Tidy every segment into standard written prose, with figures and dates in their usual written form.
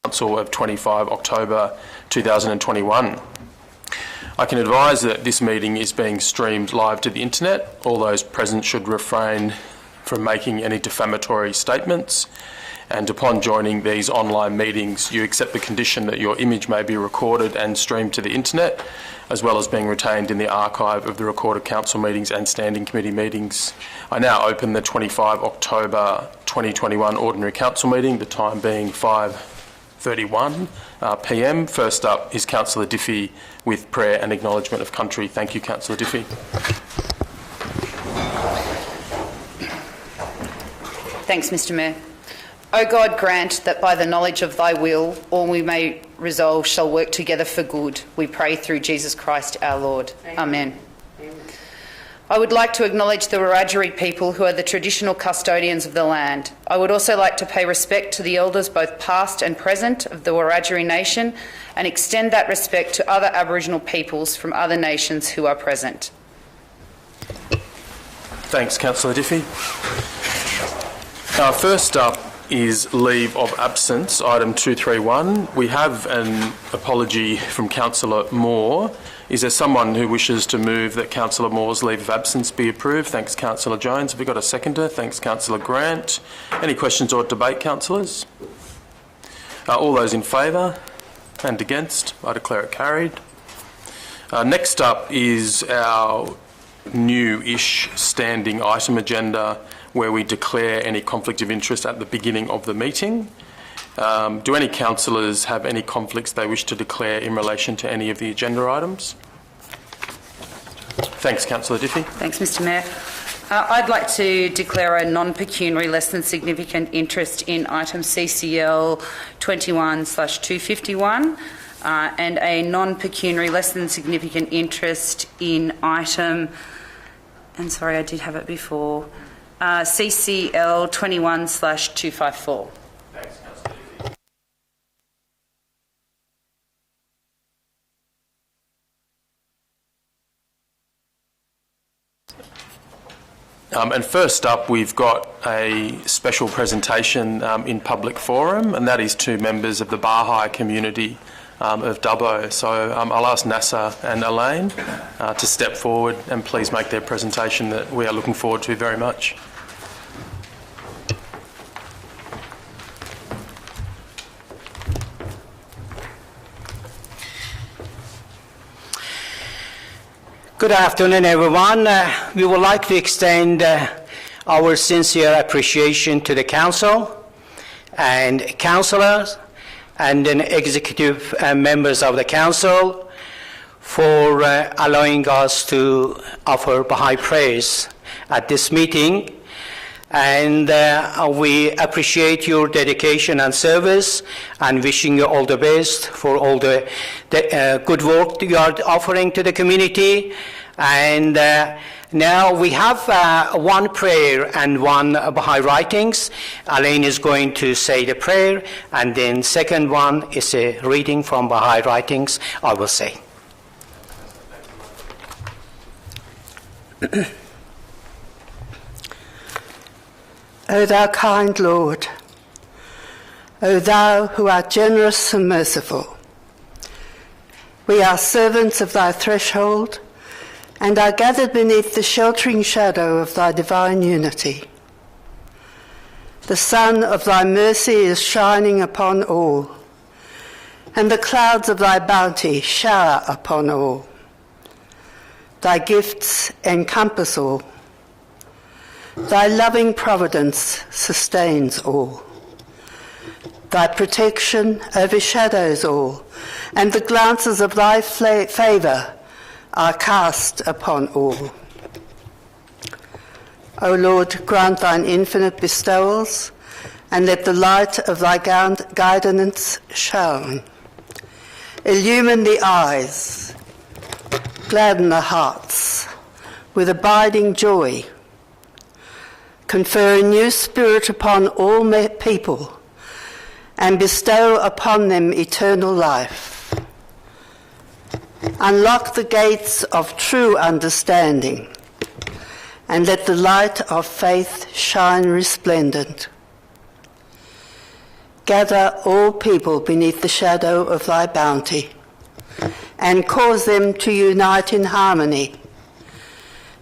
Council of 25 October 2021. I can advise that this meeting is being streamed live to the internet. All those present should refrain from making any defamatory statements, and upon joining these online meetings you accept the condition that your image may be recorded and streamed to the internet, as well as being retained in the archive of the recorded council meetings and standing committee meetings. I now open the 25 October 2021 Ordinary Council meeting, the time being 5:31 p.m. First up is Councillor Diffie with prayer and acknowledgement of country. Thank you, Councillor Diffie. Thanks, Mr Mayor. O God, grant that by the knowledge of thy will, all we may resolve shall work together for good. We pray through Jesus Christ our Lord. Amen. Amen. I would like to acknowledge the Wiradjuri people who are the traditional custodians of the land. I would also like to pay respect to the elders, both past and present, of the Wiradjuri nation, and extend that respect to other Aboriginal peoples from other nations who are present. Thanks, Councillor Diffie. First up is leave of absence, item 231. We have an apology from Councillor Moore. Is there someone who wishes to move that Councillor Moore's leave of absence be approved? Thanks, Councillor Jones. Have we got a seconder? Thanks, Councillor Grant. Any questions or debate, councillors? All those in favour and against? I declare it carried. Next up is our new-ish standing item agenda, where we declare any conflict of interest at the beginning of the meeting. Do any councillors have any conflicts they wish to declare in relation to any of the agenda items? Thanks, Councillor Diffie. Thanks, Mr Mayor. I'd like to declare a non-pecuniary less than significant interest in item CCL 21/251 and a non-pecuniary less than significant interest in item, and sorry, I did have it before, CCL 21/254. Thanks, Councillor Diffie. And first up, we've got a special presentation in public forum, and that is two members of the Baha'i community of Dubbo. So I'll ask Nasser and Elaine to step forward and please make their presentation that we are looking forward to very much. Good afternoon, everyone. We would like to extend our sincere appreciation to the Council and councillors and executive members of the Council for allowing us to offer Baha'i prayers at this meeting. And we appreciate your dedication and service, and wishing you all the best for all the good work you are offering to the community. And now we have one prayer and one Baha'i writings. Elaine is going to say the prayer, and then second one is a reading from Baha'i writings, I will say. O thou kind Lord, O thou who art generous and merciful, we are servants of thy threshold and are gathered beneath the sheltering shadow of thy divine unity. The sun of thy mercy is shining upon all, and the clouds of thy bounty shower upon all. Thy gifts encompass all. Thy loving providence sustains all. Thy protection overshadows all, and the glances of thy favour are cast upon all. O Lord, grant thine infinite bestowals, and let the light of thy guidance shine. Illumine the eyes, gladden the hearts with abiding joy. Confer a new spirit upon all people, and bestow upon them eternal life. Unlock the gates of true understanding, and let the light of faith shine resplendent. gather all people beneath the shadow of thy bounty, and cause them to unite in harmony,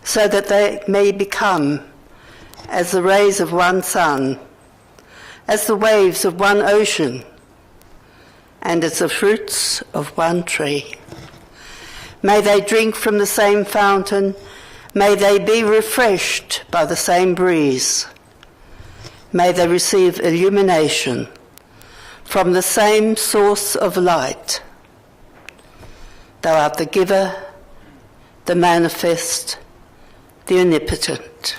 so that they may become as the rays of one sun, as the waves of one ocean, and as the fruits of one tree. May they drink from the same fountain, may they be refreshed by the same breeze. May they receive illumination from the same source of light. Thou art the giver, the manifest, the omnipotent.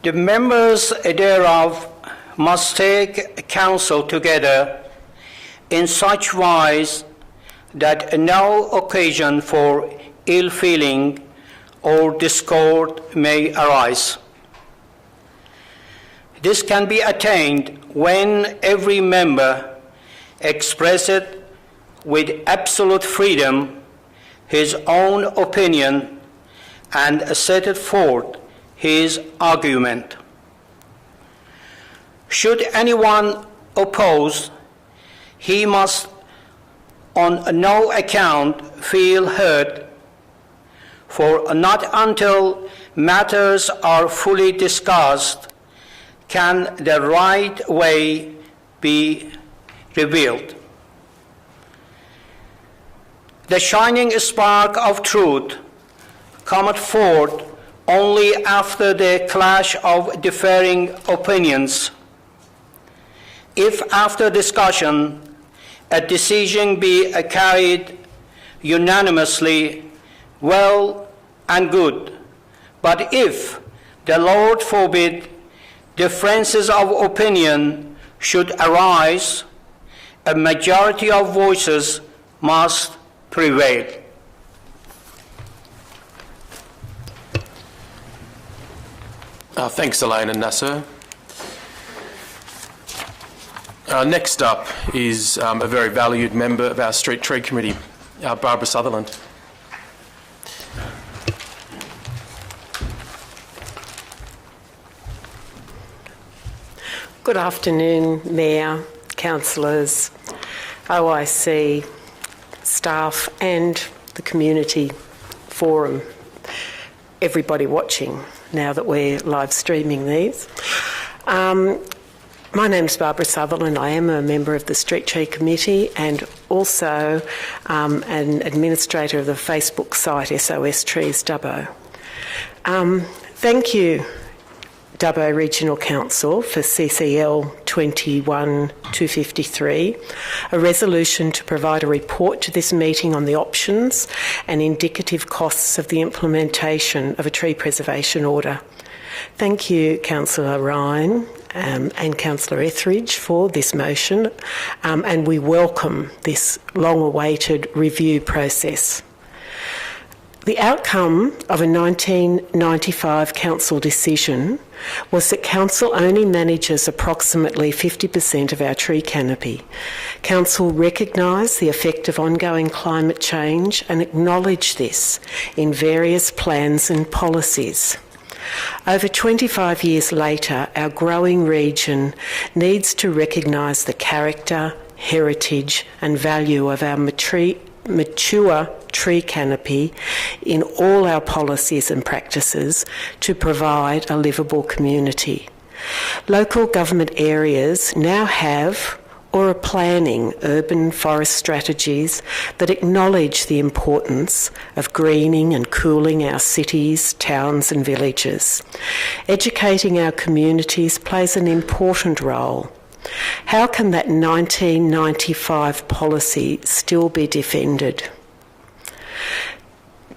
The members thereof must take counsel together in such wise that no occasion for ill feeling or discord may arise. This can be attained when every member expresseth with absolute freedom his own opinion and setteth forth his argument. Should anyone oppose, he must on no account feel hurt, for not until matters are fully discussed can the right way be revealed. The shining spark of truth cometh forth only after the clash of differing opinions. If after discussion a decision be carried unanimously, well and good. But if, the Lord forbid, differences of opinion should arise, a majority of voices must prevail. Thanks, Elaine and Nasser. Next up is a very valued member of our Street Tree Committee, Barbara Sutherland. Good afternoon, Mayor, councillors, OIC, staff and the community forum, everybody watching now that we're live streaming these. My name is Barbara Sutherland. I am a member of the Street Tree Committee and also an administrator of the Facebook site SOS Trees Dubbo. Thank you, Dubbo Regional Council, for CCL 21-253, a resolution to provide a report to this meeting on the options and indicative costs of the implementation of a tree preservation order. Thank you, Councillor Ryan and Councillor Etheridge for this motion, and we welcome this long-awaited review process. The outcome of a 1995 council decision was that council only manages approximately 50% of our tree canopy. Council recognised the effect of ongoing climate change and acknowledged this in various plans and policies. Over 25 years later, our growing region needs to recognise the character, heritage and value of our mature tree canopy in all our policies and practices to provide a livable community. Local government areas now have or are planning urban forest strategies that acknowledge the importance of greening and cooling our cities, towns and villages. Educating our communities plays an important role. How can that 1995 policy still be defended?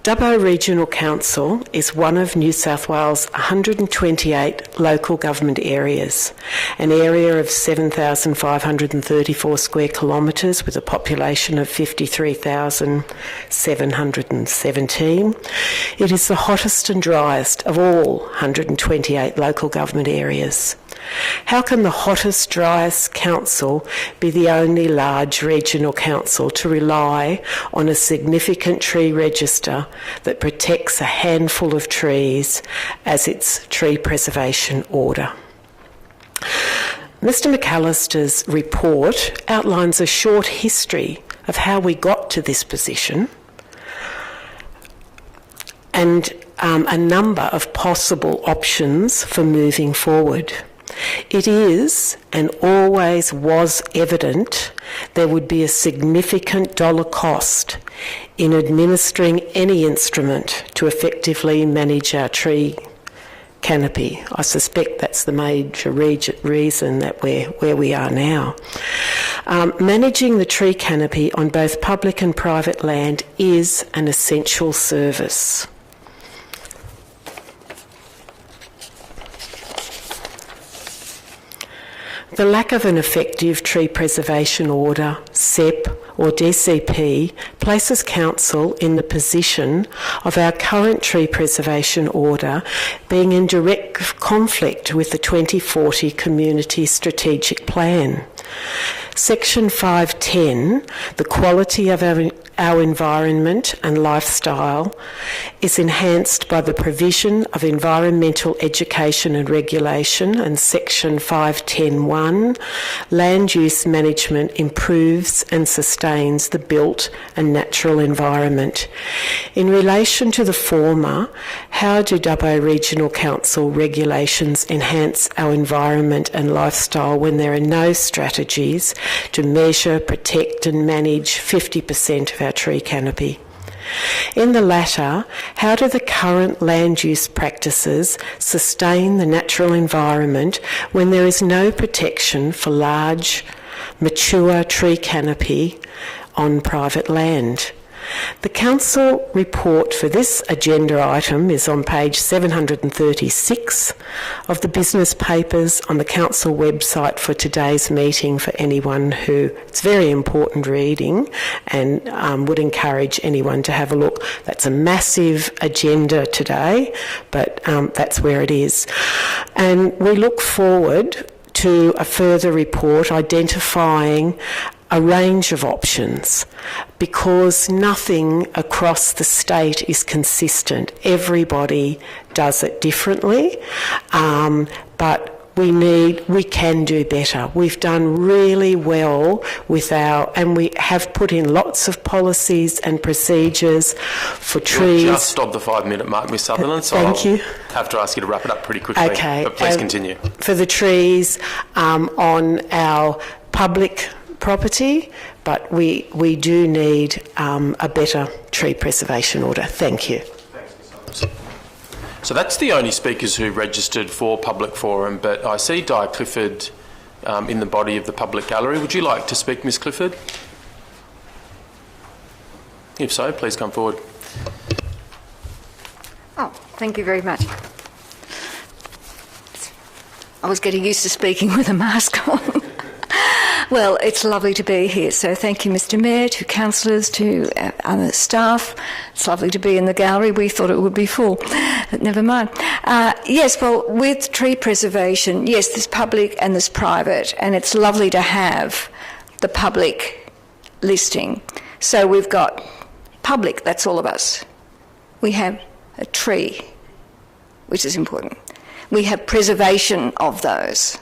Dubbo Regional Council is one of New South Wales' 128 local government areas, an area of 7,534 square kilometres with a population of 53,717. It is the hottest and driest of all 128 local government areas. How can the hottest, driest council be the only large regional council to rely on a significant tree register that protects a handful of trees as its tree preservation order? Mr McAllister's report outlines a short history of how we got to this position and a number of possible options for moving forward. It is, and always was, evident there would be a significant dollar cost in administering any instrument to effectively manage our tree canopy. I suspect that's the major reason that we're where we are now. Managing the tree canopy on both public and private land is an essential service. The lack of an effective tree preservation order, CEP or DCP, places Council in the position of our current tree preservation order being in direct conflict with the 2040 Community Strategic Plan. Section 510, the quality of our environment and lifestyle, is enhanced by the provision of environmental education and regulation, and Section 510(1), land use management improves and sustains the built and natural environment. In relation to the former, how do Dubbo Regional Council regulations enhance our environment and lifestyle when there are no strategies to measure, protect and manage 50% of our tree canopy? In the latter, how do the current land use practices sustain the natural environment when there is no protection for large, mature tree canopy on private land? The Council report for this agenda item is on page 736 of the business papers on the Council website for today's meeting for anyone who, it's very important reading, and would encourage anyone to have a look. That's a massive agenda today, but that's where it is. And we look forward to a further report identifying a range of options, because nothing across the state is consistent. Everybody does it differently, but we can do better. We've done really well with and we have put in lots of policies and procedures for trees. We're just on the 5-minute mark, Ms Sutherland, so Thank you. Have to ask you to wrap it up pretty quickly. Okay. But please continue. For the trees on our public property, but we do need a better tree preservation order. Thank you. So that's the only speakers who registered for public forum, but I see Di Clifford in the body of the public gallery. Would you like to speak, Ms Clifford? If so, please come forward. Oh, thank you very much. I was getting used to speaking with a mask on. Well, it's lovely to be here, so thank you, Mr Mayor, to councillors, to other staff. It's lovely to be in the gallery. We thought it would be full, but never mind. Yes, well, with tree preservation, yes, there's public and there's private, and it's lovely to have the public listing. So we've got public, that's all of us. We have a tree, which is important. We have preservation of those,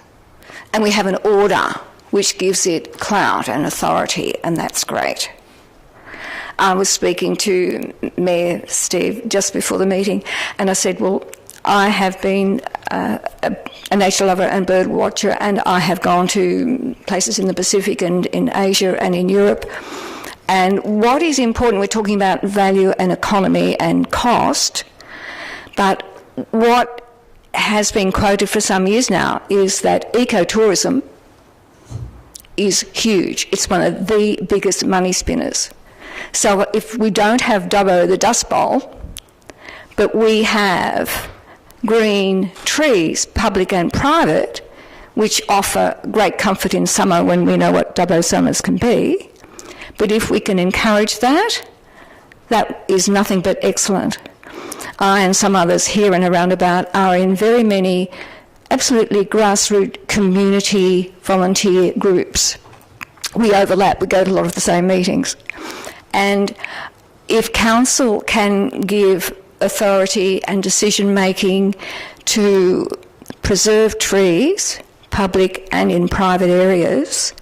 and we have an order which gives it clout and authority, and that's great. I was speaking to Mayor Steve just before the meeting, and I said, well, I have been a nature lover and bird watcher, and I have gone to places in the Pacific and in Asia and in Europe. And what is important, we're talking about value and economy and cost, but what has been quoted for some years now is that ecotourism is huge. It's one of the biggest money spinners. So if we don't have Dubbo the Dust Bowl, but we have green trees, public and private, which offer great comfort in summer when we know what Dubbo summers can be, but if we can encourage that, that is nothing but excellent. I and some others here and around about are in very many absolutely grassroots community volunteer groups. We overlap, we go to a lot of the same meetings. And if council can give authority and decision making to preserve trees, public and in private areas,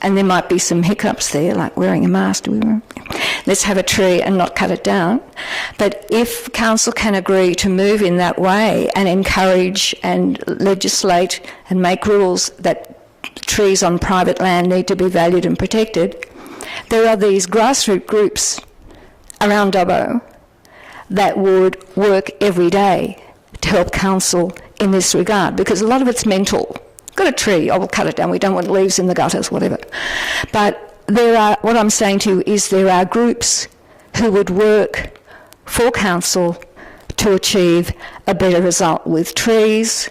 and there might be some hiccups there, like wearing a mask. Let's have a tree and not cut it down. But if council can agree to move in that way and encourage and legislate and make rules that trees on private land need to be valued and protected, there are these grassroots groups around Dubbo that would work every day to help council in this regard, because a lot of it's mental. Got a tree, I will cut it down, we don't want leaves in the gutters, whatever. But there are, what I'm saying to you is there are groups who would work for council to achieve a better result with trees,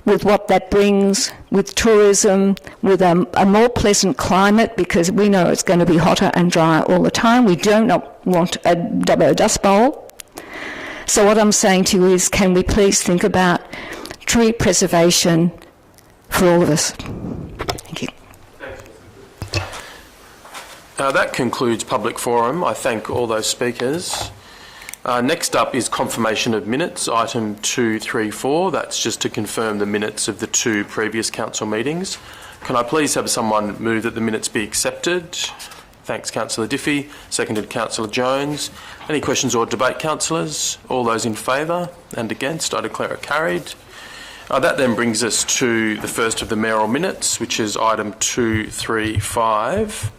with what that brings, with tourism, with a more pleasant climate, because we know it's going to be hotter and drier all the time. We do not want a Dubbo dust bowl. So what I'm saying to you is, can we please think about tree preservation for all of us? Thank you. That concludes public forum. I thank all those speakers. Next up is confirmation of minutes, item 234. That's just to confirm the minutes of the two previous council meetings. Can I please have someone move that the minutes be accepted? Thanks, Councillor Diffie. Seconded, Councillor Jones. Any questions or debate, councillors? All those in favour and against, I declare it carried. That then brings us to the first of the mayoral minutes, which is item 235,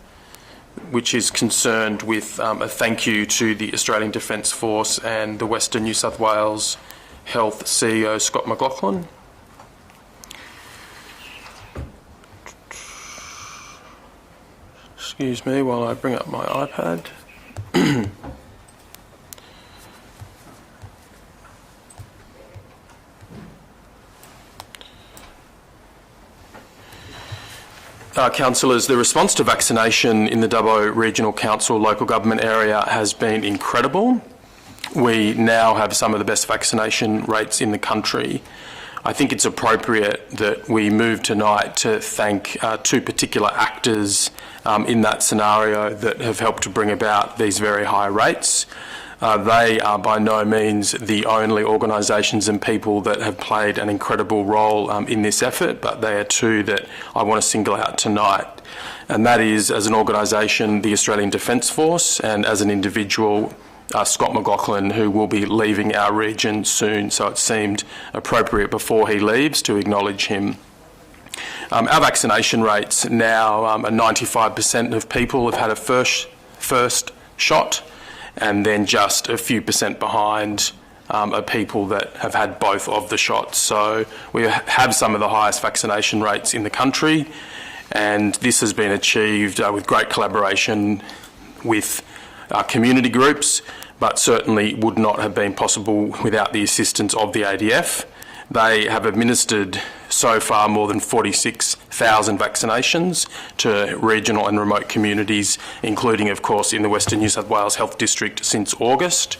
which is concerned with a thank you to the Australian Defence Force and the Western New South Wales Health CEO, Scott McLaughlin. Excuse me while I bring up my iPad. Councillors, the response to vaccination in the Dubbo Regional Council local government area has been incredible. We now have some of the best vaccination rates in the country. I think it's appropriate that we move tonight to thank two particular actors in that scenario that have helped to bring about these very high rates. They are by no means the only organisations and people that have played an incredible role in this effort, but they are two that I want to single out tonight. And that is, as an organisation, the Australian Defence Force, and as an individual, Scott McLaughlin, who will be leaving our region soon, so it seemed appropriate before he leaves to acknowledge him. Our vaccination rates now are 95% of people have had a first shot, and then just a few percent behind are people that have had both of the shots. So we have some of the highest vaccination rates in the country, and this has been achieved with great collaboration with community groups, but certainly would not have been possible without the assistance of the ADF. They have administered so far more than 46,000 vaccinations to regional and remote communities, including, of course, in the Western New South Wales Health District since August.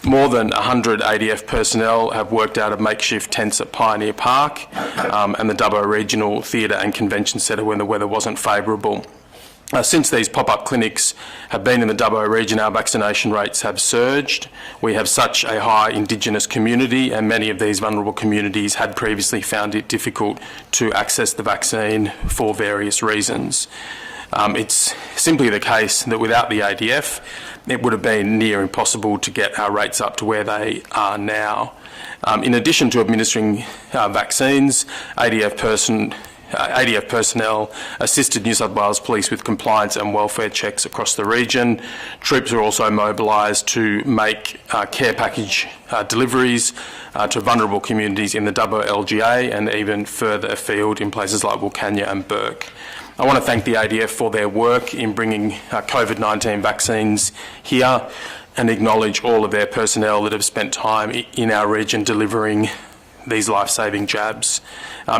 More than 100 ADF personnel have worked out of makeshift tents at Pioneer Park and the Dubbo Regional Theatre and Convention Centre when the weather wasn't favourable. Since these pop-up clinics have been in the Dubbo region, our vaccination rates have surged. We have such a high Indigenous community, and many of these vulnerable communities had previously found it difficult to access the vaccine for various reasons. It's simply the case that without the ADF, it would have been near impossible to get our rates up to where they are now. In addition to administering vaccines, ADF personnel assisted New South Wales Police with compliance and welfare checks across the region. Troops are also mobilised to make care package deliveries to vulnerable communities in the Dubbo LGA and even further afield in places like Wilcannia and Burke. I want to thank the ADF for their work in bringing COVID-19 vaccines here and acknowledge all of their personnel that have spent time in our region delivering these life-saving jabs.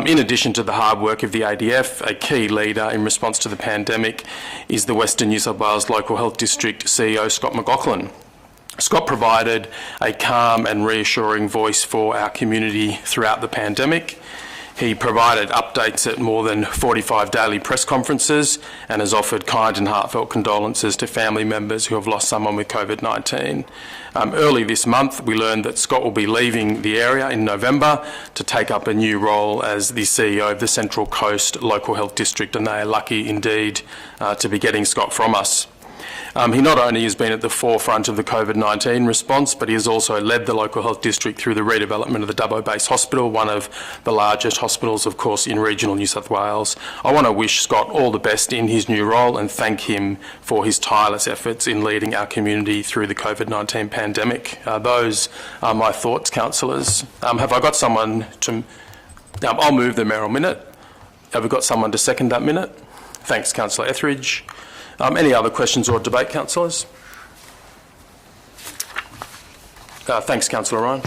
In addition to the hard work of the ADF, a key leader in response to the pandemic is the Western New South Wales Local Health District CEO, Scott McLaughlin. Scott provided a calm and reassuring voice for our community throughout the pandemic. He provided updates at more than 45 daily press conferences and has offered kind and heartfelt condolences to family members who have lost someone with COVID-19. Early this month, we learned that Scott will be leaving the area in November to take up a new role as the CEO of the Central Coast Local Health District, and they are lucky indeed to be getting Scott from us. He not only has been at the forefront of the COVID-19 response, but he has also led the local health district through the redevelopment of the Dubbo Base Hospital, one of the largest hospitals, of course, in regional New South Wales. I want to wish Scott all the best in his new role and thank him for his tireless efforts in leading our community through the COVID-19 pandemic. Those are my thoughts, councillors. Have I got someone to... I'll move the mayoral minute. Have we got someone to second that minute? Thanks, Councillor Etheridge. Any other questions or debate, councillors? Thanks, Councillor Ryan.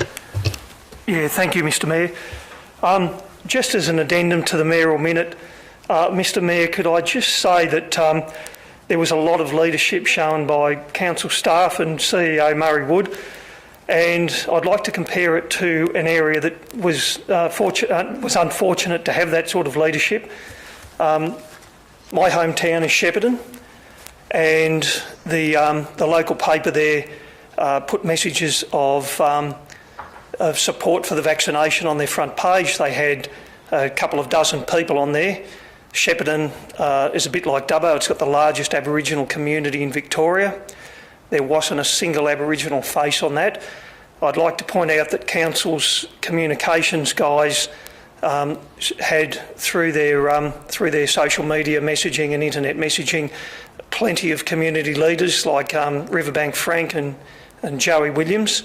Yeah, thank you, Mr Mayor. Just as an addendum to the mayoral minute, Mr Mayor, could I just say that there was a lot of leadership shown by council staff and CEO Murray Wood, and I'd like to compare it to an area that was unfortunate to have that sort of leadership. My hometown is Shepparton, and the local paper there put messages of support for the vaccination on their front page. They had a couple of dozen people on there. Shepparton is a bit like Dubbo. It's got the largest Aboriginal community in Victoria. There wasn't a single Aboriginal face on that. I'd like to point out that Council's communications guys had, through their social media messaging and internet messaging, plenty of community leaders like Riverbank Frank and Joey Williams.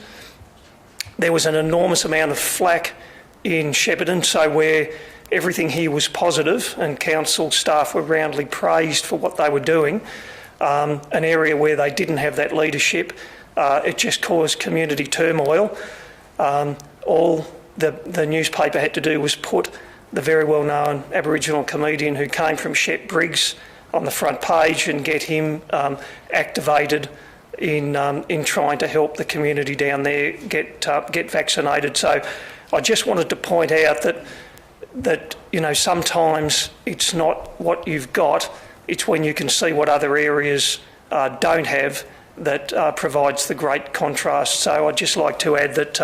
There was an enormous amount of flack in Shepparton, so where everything here was positive and council staff were roundly praised for what they were doing, an area where they didn't have that leadership, it just caused community turmoil. All the newspaper had to do was put the very well-known Aboriginal comedian who came from Shep, Briggs, on the front page and get him activated in trying to help the community down there get vaccinated. So I just wanted to point out that you know, sometimes it's not what you've got, it's when you can see what other areas don't have that provides the great contrast. So I'd just like to add that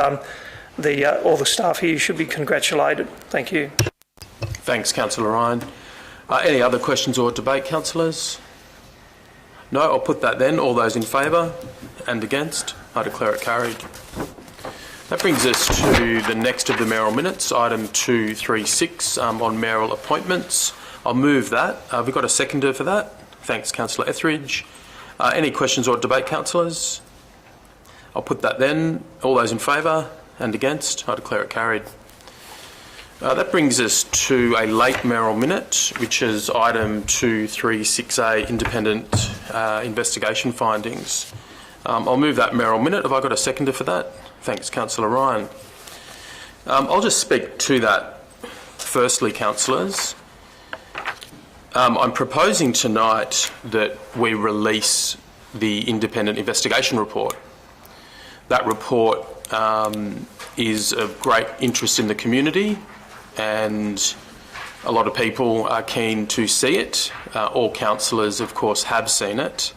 all the staff here should be congratulated. Thank you. Thanks, Councillor Ryan. Any other questions or debate, councillors? No, I'll put that then. All those in favour and against? I declare it carried. That brings us to the next of the mayoral minutes, item 236 on mayoral appointments. I'll move that. Have we got a seconder for that? Thanks, Councillor Etheridge. Any questions or debate, councillors? I'll put that then. All those in favour and against? I declare it carried. That brings us to a late mayoral minute, which is item 236A, independent investigation findings. I'll move that mayoral minute. Have I got a seconder for that? Thanks, Councillor Ryan. I'll just speak to that firstly, councillors. I'm proposing tonight that we release the independent investigation report. That report is of great interest in the community, and a lot of people are keen to see it. All councillors, of course, have seen it.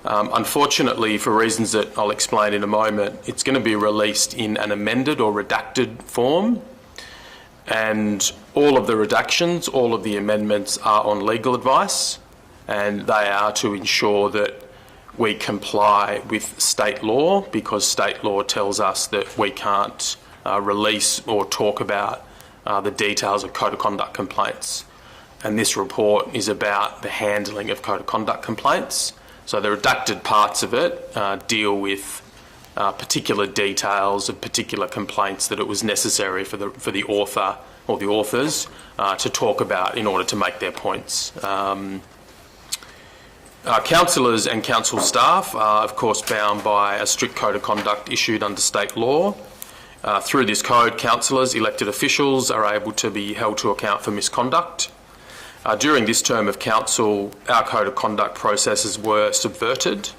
Unfortunately, for reasons that I'll explain in a moment, it's going to be released in an amended or redacted form, and all of the redactions, all of the amendments are on legal advice, and they are to ensure that we comply with state law, because state law tells us that we can't release or talk about the details of code of conduct complaints. And this report is about the handling of code of conduct complaints. So the redacted parts of it deal with particular details of particular complaints that it was necessary for the author or the authors to talk about in order to make their points. Councillors and council staff are, of course, bound by a strict code of conduct issued under state law. Through this code, councillors, elected officials, are able to be held to account for misconduct. During this term of council, our code of conduct processes were subverted.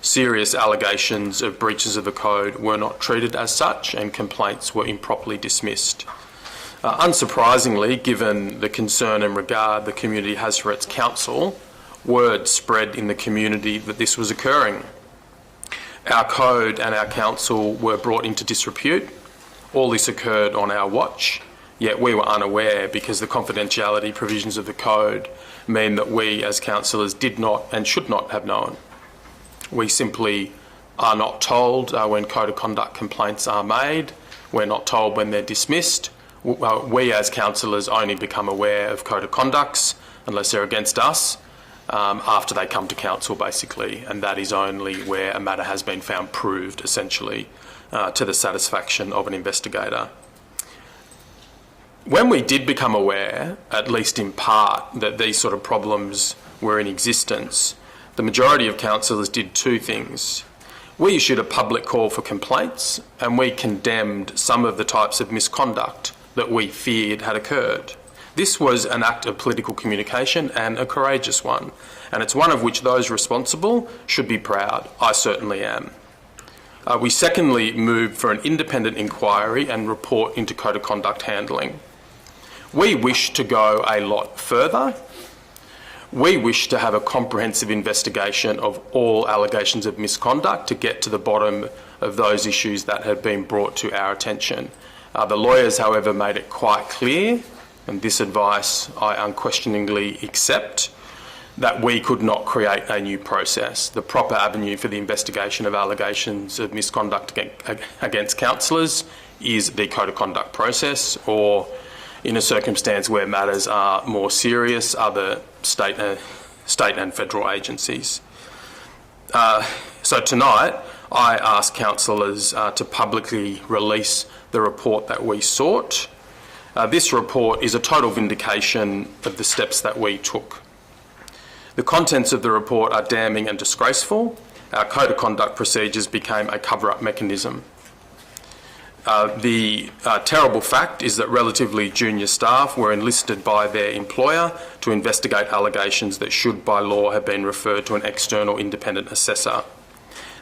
Serious allegations of breaches of the code were not treated as such, and complaints were improperly dismissed. Unsurprisingly, given the concern and regard the community has for its council, word spread in the community that this was occurring. Our code and our council were brought into disrepute. All this occurred on our watch, yet we were unaware because the confidentiality provisions of the code mean that we as councillors did not and should not have known. We simply are not told when code of conduct complaints are made. We're not told when they're dismissed. We as councillors only become aware of code of conducts, unless they're against us, after they come to council basically, and that is only where a matter has been found proved essentially to the satisfaction of an investigator. When we did become aware, at least in part, that these sort of problems were in existence, the majority of councillors did two things. We issued a public call for complaints and we condemned some of the types of misconduct that we feared had occurred. This was an act of political communication and a courageous one, and it's one of which those responsible should be proud. I certainly am. We secondly moved for an independent inquiry and report into code of conduct handling. We wish to go a lot further. We wish to have a comprehensive investigation of all allegations of misconduct to get to the bottom of those issues that have been brought to our attention. The lawyers, however, made it quite clear, and this advice I unquestioningly accept, that we could not create a new process. The proper avenue for the investigation of allegations of misconduct against councillors is the code of conduct process, or in a circumstance where matters are more serious, other state and federal agencies. So tonight, I ask councillors to publicly release the report that we sought. This report is a total vindication of the steps that we took. The contents of the report are damning and disgraceful. Our code of conduct procedures became a cover-up mechanism. The terrible fact is that relatively junior staff were enlisted by their employer to investigate allegations that should by law have been referred to an external independent assessor.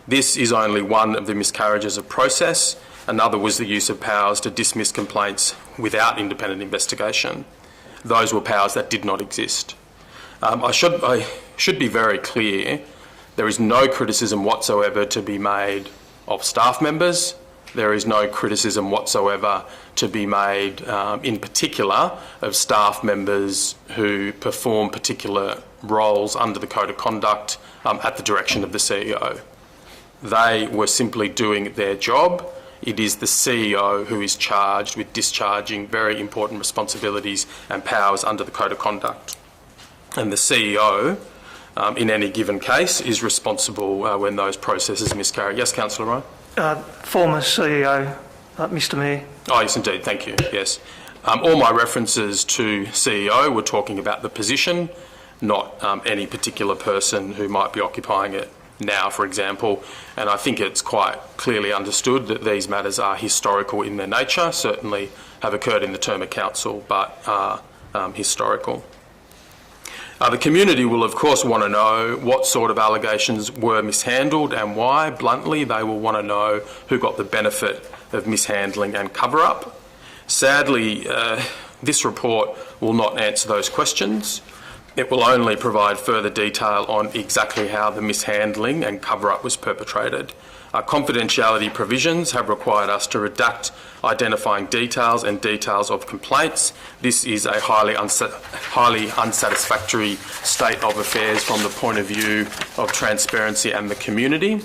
This is only one of the miscarriages of process. Another was the use of powers to dismiss complaints without independent investigation. Those were powers that did not exist. I should be very clear, there is no criticism whatsoever to be made of staff members. There is no criticism whatsoever to be made, in particular, of staff members who perform particular roles under the Code of Conduct at the direction of the CEO. They were simply doing their job. It is the CEO who is charged with discharging very important responsibilities and powers under the Code of Conduct. And the CEO, in any given case, is responsible when those processes miscarry. Yes, Councillor Ryan? Former CEO, Mr Mayor. Oh, yes, indeed. Thank you. Yes. All my references to CEO were talking about the position, not any particular person who might be occupying it now, for example. And I think it's quite clearly understood that these matters are historical in their nature, certainly have occurred in the term of council, but are historical. The community will, of course, want to know what sort of allegations were mishandled and why. Bluntly, they will want to know who got the benefit of mishandling and cover-up. Sadly, this report will not answer those questions. It will only provide further detail on exactly how the mishandling and cover-up was perpetrated. Confidentiality provisions have required us to redact identifying details and details of complaints. This is a highly unsatisfactory state of affairs from the point of view of transparency and the community.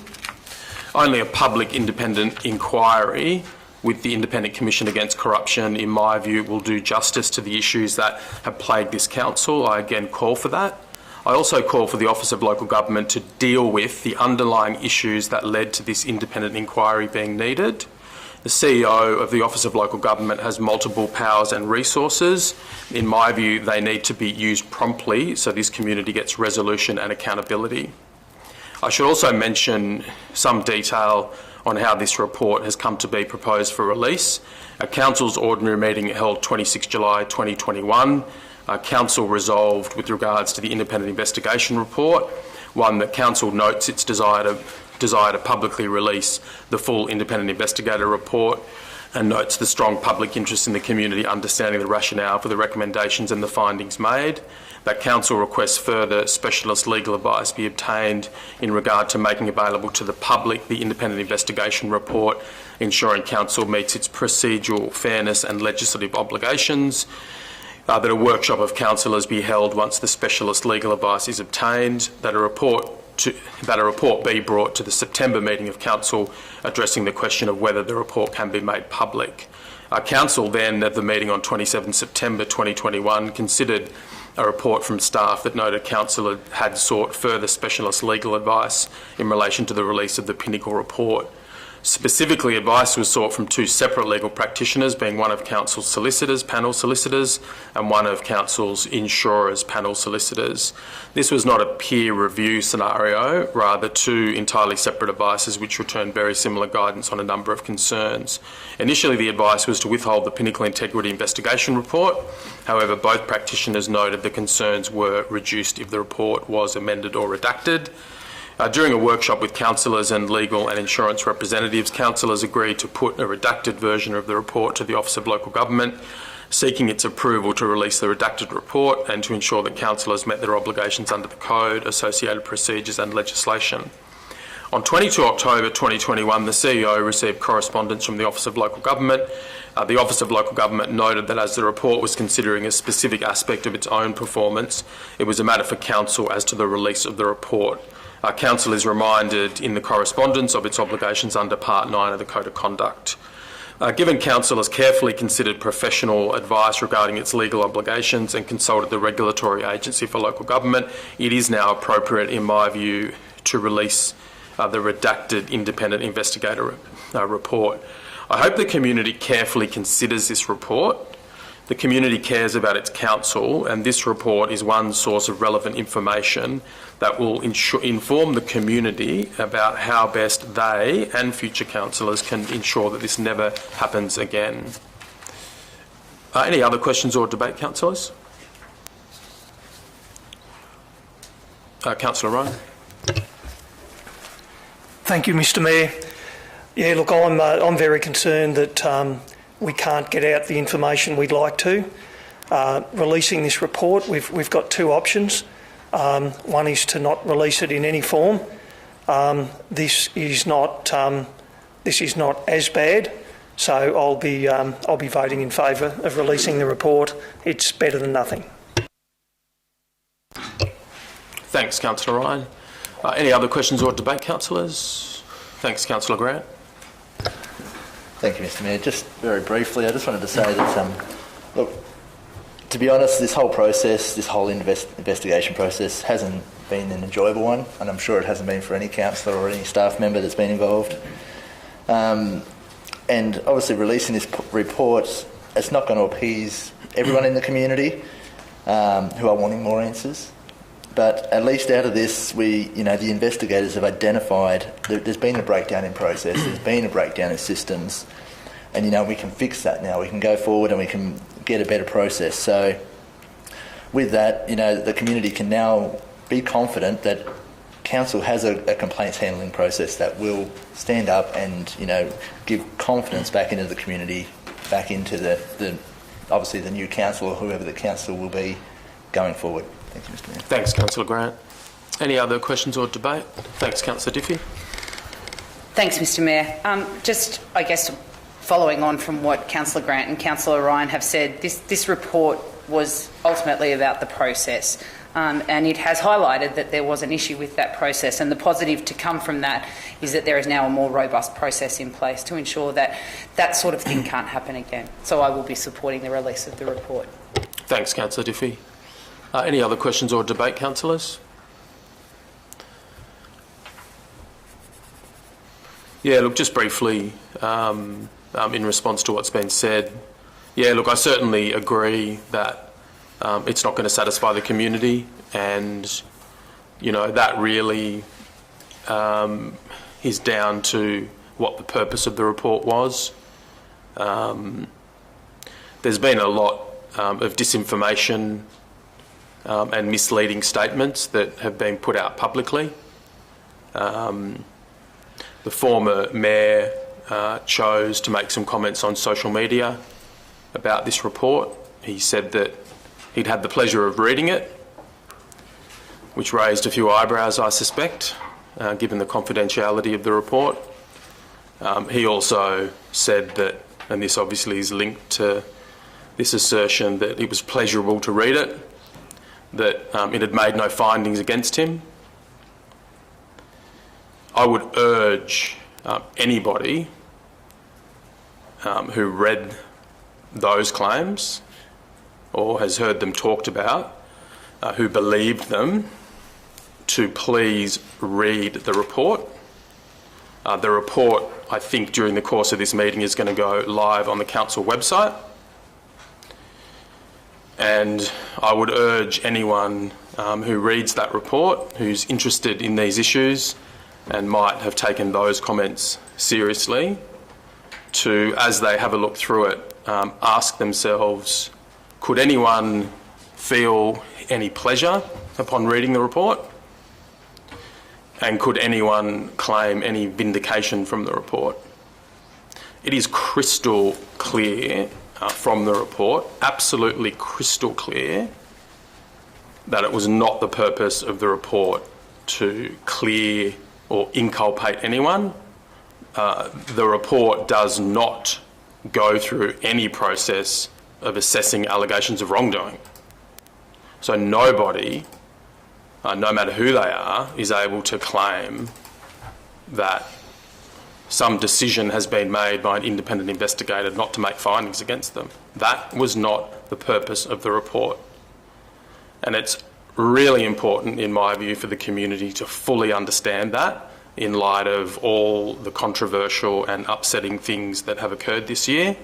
Only a public independent inquiry with the Independent Commission Against Corruption, in my view, will do justice to the issues that have plagued this council. I again call for that. I also call for the Office of Local Government to deal with the underlying issues that led to this independent inquiry being needed. The CEO of the Office of Local Government has multiple powers and resources. In my view, they need to be used promptly so this community gets resolution and accountability. I should also mention some detail on how this report has come to be proposed for release. A Council's ordinary meeting held 26 July 2021. Council resolved with regards to the independent investigation report, one that Council notes its desire to publicly release the full independent investigator report. and notes the strong public interest in the community understanding the rationale for the recommendations and the findings made. That Council requests further specialist legal advice be obtained in regard to making available to the public the independent investigation report, ensuring Council meets its procedural fairness and legislative obligations. That a workshop of councillors be held once the specialist legal advice is obtained. That a report be brought to the September meeting of Council addressing the question of whether the report can be made public. Council then, at the meeting on 27 September 2021, considered a report from staff that noted Council had sought further specialist legal advice in relation to the release of the Pinnacle report. Specifically, advice was sought from two separate legal practitioners, being one of Council's solicitors, panel solicitors, and one of Council's insurers, panel solicitors. This was not a peer review scenario, rather two entirely separate advices which returned very similar guidance on a number of concerns. Initially, the advice was to withhold the Pinnacle Integrity Investigation report. However, both practitioners noted the concerns were reduced if the report was amended or redacted. During a workshop with councillors and legal and insurance representatives, councillors agreed to put a redacted version of the report to the Office of Local Government, seeking its approval to release the redacted report and to ensure that councillors met their obligations under the Code, associated procedures and legislation. On 22 October 2021, the CEO received correspondence from the Office of Local Government. The Office of Local Government noted that as the report was considering a specific aspect of its own performance, it was a matter for Council as to the release of the report. Council is reminded in the correspondence of its obligations under Part 9 of the Code of Conduct. Given Council has carefully considered professional advice regarding its legal obligations and consulted the Regulatory Agency for Local Government, it is now appropriate, in my view, to release the redacted independent investigator report. I hope the community carefully considers this report. The community cares about its council, and this report is one source of relevant information that will inform the community about how best they and future councillors can ensure that this never happens again. Any other questions or debate, councillors? Councillor Ryan. Thank you, Mr Mayor. Yeah, look, I'm very concerned that we can't get out the information we'd like to. Releasing this report, we've got two options. One is to not release it in any form. This is not as bad, so I'll be voting in favour of releasing the report. It's better than nothing. Thanks, Councillor Ryan. Any other questions or debate, councillors? Thanks, Councillor Grant. Thank you, Mr Mayor. Just very briefly, I just wanted to say that, look, to be honest, this whole process, this whole investigation process hasn't been an enjoyable one, and I'm sure it hasn't been for any councillor or any staff member that's been involved. And obviously releasing this report, it's not going to appease everyone in the community who are wanting more answers. But at least out of this, the investigators have identified that there's been a breakdown in process, there's been a breakdown in systems, and, we can fix that now. We can go forward and we can get a better process. So with that, the community can now be confident that Council has a complaints handling process that will stand up and, give confidence back into the community, back into the obviously the new council or whoever the council will be going forward. Thank you, Mr Mayor. Thanks, Councillor Grant. Any other questions or debate? Thanks, Councillor Diffie. Thanks, Mr Mayor. Just, I guess, following on from what Councillor Grant and Councillor Ryan have said, this report was ultimately about the process, and it has highlighted that there was an issue with that process, and the positive to come from that is that there is now a more robust process in place to ensure that that sort of thing can't happen again. So I will be supporting the release of the report. Thanks, Councillor Diffie. Any other questions or debate, councillors? Yeah, look, just briefly, in response to what's been said, yeah, look, I certainly agree that it's not going to satisfy the community, and, that really is down to what the purpose of the report was. There's been a lot of disinformation and misleading statements that have been put out publicly. The former mayor chose to make some comments on social media about this report. He said that he'd had the pleasure of reading it, which raised a few eyebrows, I suspect, given the confidentiality of the report. He also said that, and this obviously is linked to this assertion, that it was pleasurable to read it, that it had made no findings against him. I would urge anybody who read those claims or has heard them talked about, who believed them, to please read the report. The report, I think, during the course of this meeting is going to go live on the council website. And I would urge anyone who reads that report, who's interested in these issues and might have taken those comments seriously, to, as they have a look through it, ask themselves, could anyone feel any pleasure upon reading the report? And could anyone claim any vindication from the report? It is crystal clear from the report, absolutely crystal clear, that it was not the purpose of the report to clear or inculpate anyone. The report does not go through any process of assessing allegations of wrongdoing. So nobody, no matter who they are, is able to claim that some decision has been made by an independent investigator not to make findings against them. That was not the purpose of the report. And it's really important, in my view, for the community to fully understand that in light of all the controversial and upsetting things that have occurred this year,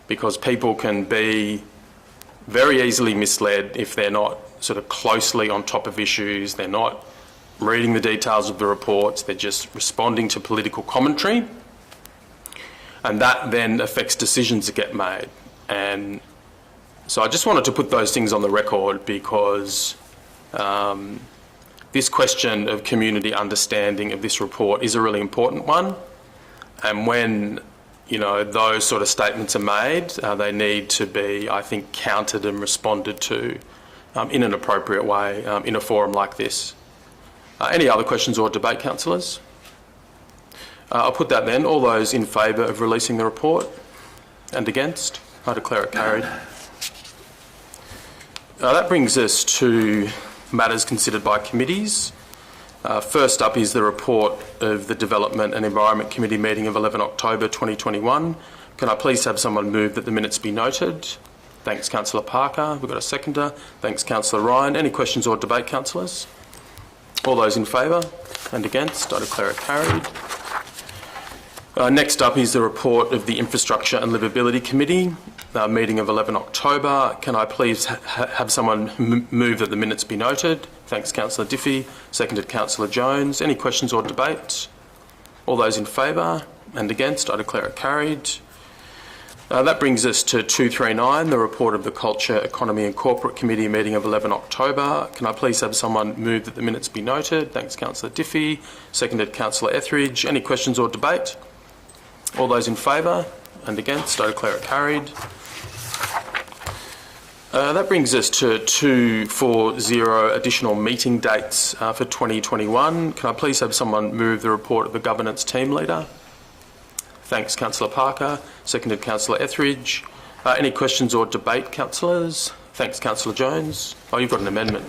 because people can be very easily misled if they're not sort of closely on top of issues, they're not reading the details of the reports, they're just responding to political commentary, and that then affects decisions that get made. And so I just wanted to put those things on the record, because this question of community understanding of this report is a really important one, and when those sort of statements are made, they need to be, I think, countered and responded to in an appropriate way in a forum like this. Any other questions or debate, councillors? I'll put that then. All those in favour of releasing the report and against? I declare it carried. That brings us to matters considered by committees. First up is the report of the Development and Environment Committee meeting of 11 October 2021. Can I please have someone move that the minutes be noted? Thanks, Councillor Parker. We've got a seconder. Thanks, Councillor Ryan. Any questions or debate, councillors? All those in favour and against? I declare it carried. Next up is the report of the Infrastructure and Livability Committee, meeting of 11 October. Can I please have someone move that the minutes be noted? Thanks, Councillor Diffie. Seconded, Councillor Jones. Any questions or debate? All those in favour and against? I declare it carried. That brings us to 239, the report of the Culture, Economy and Corporate Committee meeting of 11 October. Can I please have someone move that the minutes be noted? Thanks, Councillor Diffie. Seconded, Councillor Etheridge. Any questions or debate? All those in favour and against? I declare it carried. That brings us to 240, additional meeting dates for 2021. Can I please have someone move the report of the Governance Team Leader? Thanks, Councillor Parker. Seconded, Councillor Etheridge. Any questions or debate, councillors? Thanks, Councillor Jones. Oh, you've got an amendment.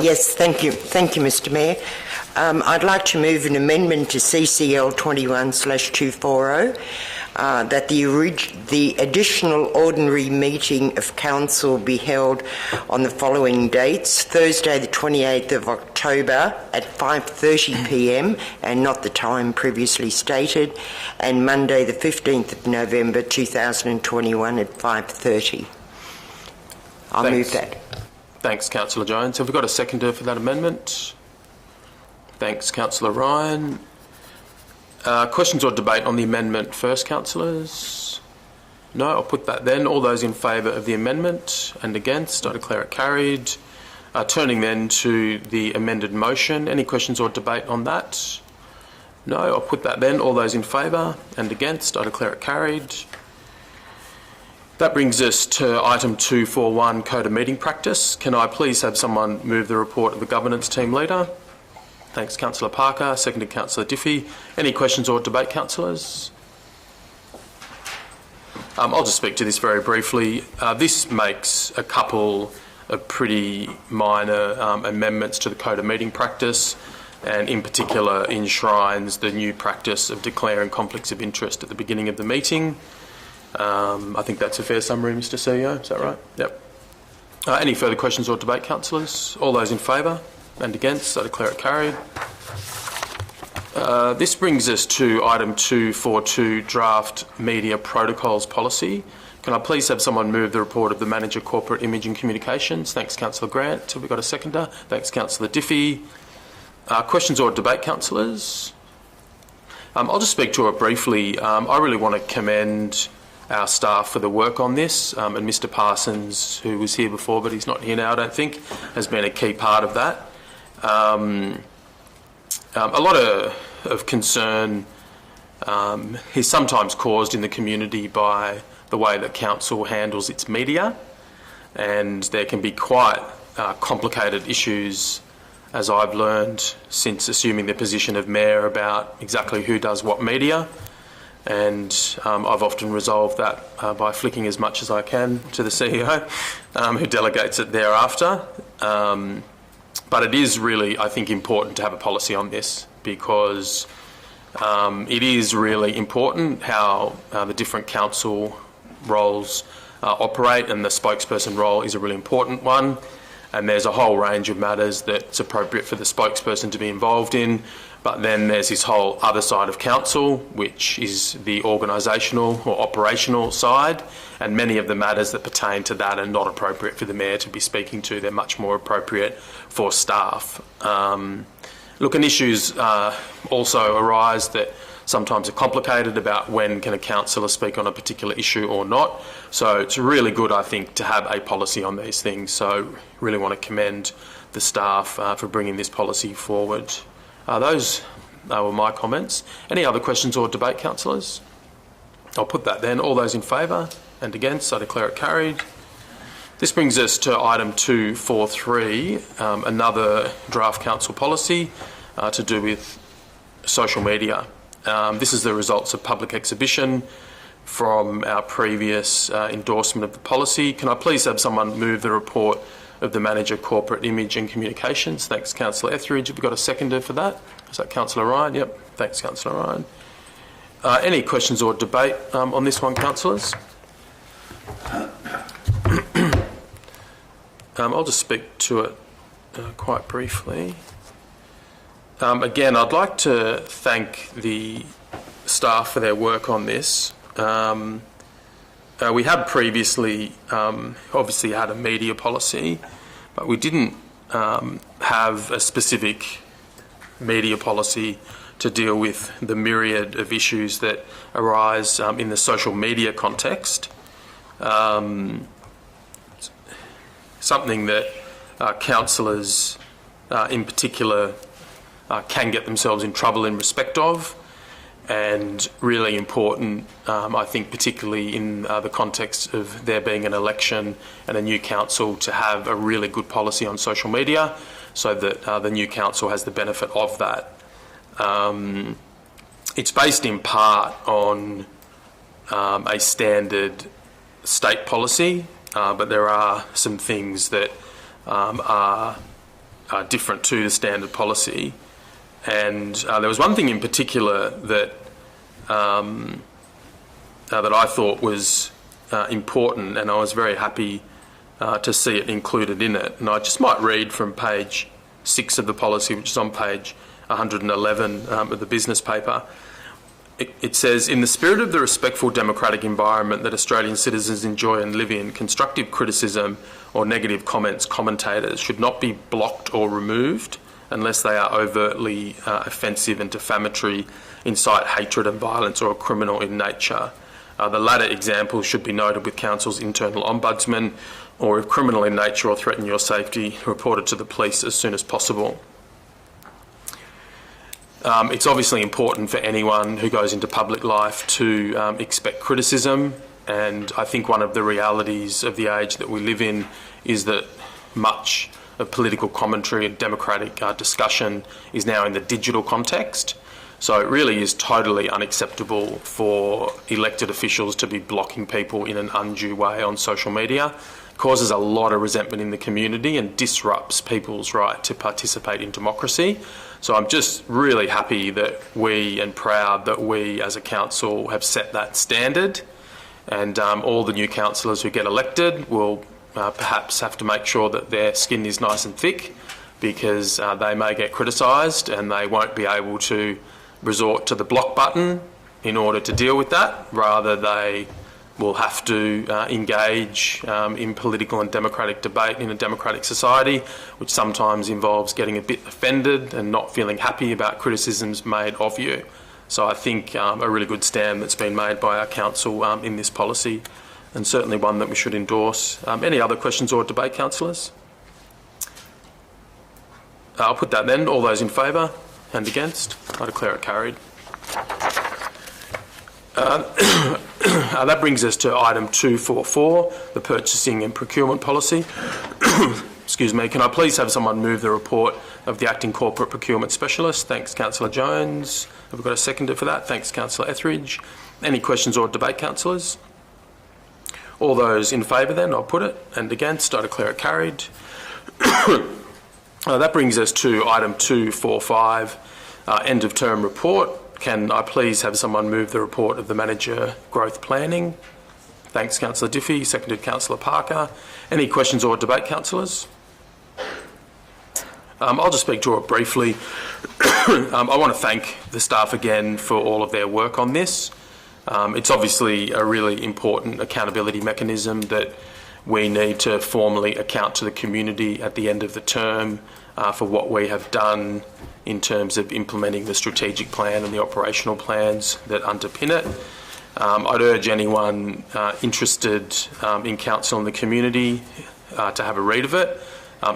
Yes, thank you. Thank you, Mr Mayor. I'd like to move an amendment to CCL 21/240 that the additional ordinary meeting of Council be held on the following dates: Thursday the 28th of October at 5:30 p.m. and not the time previously stated, and Monday the 15th of November 2021 at 5:30. I'll move that. Thanks, Councillor Jones. Have we got a seconder for that amendment? Thanks, Councillor Ryan. Questions or debate on the amendment first, councillors? No, I'll put that then. All those in favour of the amendment and against? I declare it carried. Turning then to the amended motion. Any questions or debate on that? No, I'll put that then. All those in favour and against, I declare it carried. That brings us to item 241, Code of Meeting Practice. Can I please have someone move the report of the Governance Team Leader? Thanks, Councillor Parker. Seconded, Councillor Diffie. Any questions or debate, councillors? I'll just speak to this very briefly. This makes a couple of pretty minor amendments to the Code of Meeting Practice, and in particular enshrines the new practice of declaring conflicts of interest at the beginning of the meeting. I think that's a fair summary, Mr. CEO. Is that right? Yep. Any further questions or debate, councillors? All those in favour and against, I declare it carried. This brings us to item 242, Draft Media Protocols Policy. Can I please have someone move the report of the Manager Corporate Image and Communications? Thanks, Councillor Grant. Have we got a seconder? Thanks, Councillor Diffie. Questions or debate, councillors? I'll just speak to it briefly. I really want to commend our staff for the work on this, and Mr. Parsons, who was here before but he's not here now, I don't think, has been a key part of that. A lot of concern is sometimes caused in the community by the way that council handles its media, and there can be quite complicated issues, as I've learned since assuming the position of mayor, about exactly who does what media. And I've often resolved that by flicking as much as I can to the CEO, who delegates it thereafter. But it is really, I think, important to have a policy on this, because it is really important how the different council roles operate, and the spokesperson role is a really important one. And there's a whole range of matters that's appropriate for the spokesperson to be involved in. But then there's this whole other side of council, which is the organisational or operational side, and many of the matters that pertain to that are not appropriate for the mayor to be speaking to. They're much more appropriate for staff. Look, and issues also arise that sometimes are complicated about when can a councillor speak on a particular issue or not. So it's really good, I think, to have a policy on these things. So really want to commend the staff for bringing this policy forward. Those were my comments. Any other questions or debate, councillors? I'll put that then. All those in favour and against, I declare it carried. This brings us to item 243, another draft council policy to do with social media. This is the results of public exhibition from our previous endorsement of the policy. Can I please have someone move the report of the Manager Corporate Image and Communications? Thanks, Councillor Etheridge. Have we got a seconder for that? Is that Councillor Ryan? Yep. Thanks, Councillor Ryan. Any questions or debate on this one, councillors? I'll just speak to it quite briefly. Again, I'd like to thank the staff for their work on this. We had previously obviously had a media policy, but we didn't have a specific media policy to deal with the myriad of issues that arise in the social media context. Something that councillors in particular can get themselves in trouble in respect of, and really important, I think, particularly in the context of there being an election and a new council, to have a really good policy on social media so that the new council has the benefit of that. It's based in part on a standard state policy, but there are some things that are different to the standard policy. And there was one thing in particular that that I thought was important, and I was very happy to see it included in it. And I just might read from page 6 of the policy, which is on page 111 of the business paper. It says, in the spirit of the respectful democratic environment that Australian citizens enjoy and live in, constructive criticism or negative commentators should not be blocked or removed unless they are overtly offensive and defamatory, incite hatred and violence, or are criminal in nature. The latter examples should be noted with Council's internal ombudsman, or if criminal in nature or threaten your safety, reported to the police as soon as possible. It's obviously important for anyone who goes into public life to expect criticism, and I think one of the realities of the age that we live in is that much of political commentary and democratic discussion is now in the digital context. So it really is totally unacceptable for elected officials to be blocking people in an undue way on social media. It causes a lot of resentment in the community and disrupts people's right to participate in democracy. So I'm just really happy that and proud that we as a council have set that standard, and all the new councillors who get elected will perhaps have to make sure that their skin is nice and thick, because they may get criticised and they won't be able to resort to the block button in order to deal with that. Rather, they will have to engage in political and democratic debate in a democratic society, which sometimes involves getting a bit offended and not feeling happy about criticisms made of you. So I think a really good stand that's been made by our council in this policy, and certainly one that we should endorse. Any other questions or debate, councillors? I'll put that then. All those in favour and against? I declare it carried. That brings us to item 244, the purchasing and procurement policy. Excuse me. Can I please have someone move the report of the acting corporate procurement specialist? Thanks, Councillor Jones. Have we got a seconder for that? Thanks, Councillor Etheridge. Any questions or debate, councillors? All those in favour then, I'll put it, and against, I declare it carried. That brings us to item 245, end of term report. Can I please have someone move the report of the manager growth planning? Thanks, Councillor Diffie. Seconded, Councillor Parker. Any questions or debate, councillors? I'll just speak to it briefly. I want to thank the staff again for all of their work on this. It's obviously a really important accountability mechanism that we need to formally account to the community at the end of the term for what we have done in terms of implementing the strategic plan and the operational plans that underpin it. I'd urge anyone interested in council and the community to have a read of it.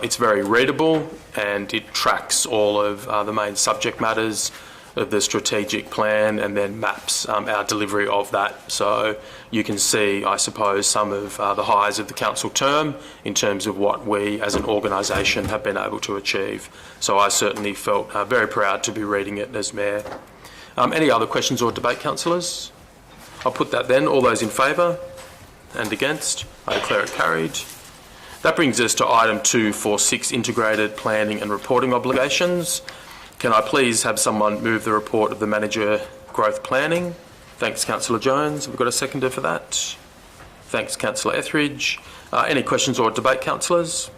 It's very readable and it tracks all of the main subject matters of the strategic plan and then maps our delivery of that. So you can see, I suppose, some of the highs of the council term in terms of what we as an organisation have been able to achieve. So I certainly felt very proud to be reading it as Mayor. Any other questions or debate, councillors? I'll put that then. All those in favour and against? I declare it carried. That brings us to item 246, integrated planning and reporting obligations. Can I please have someone move the report of the manager growth planning? Thanks, Councillor Jones. Have we got a seconder for that? Thanks, Councillor Etheridge. Any questions or debate, councillors?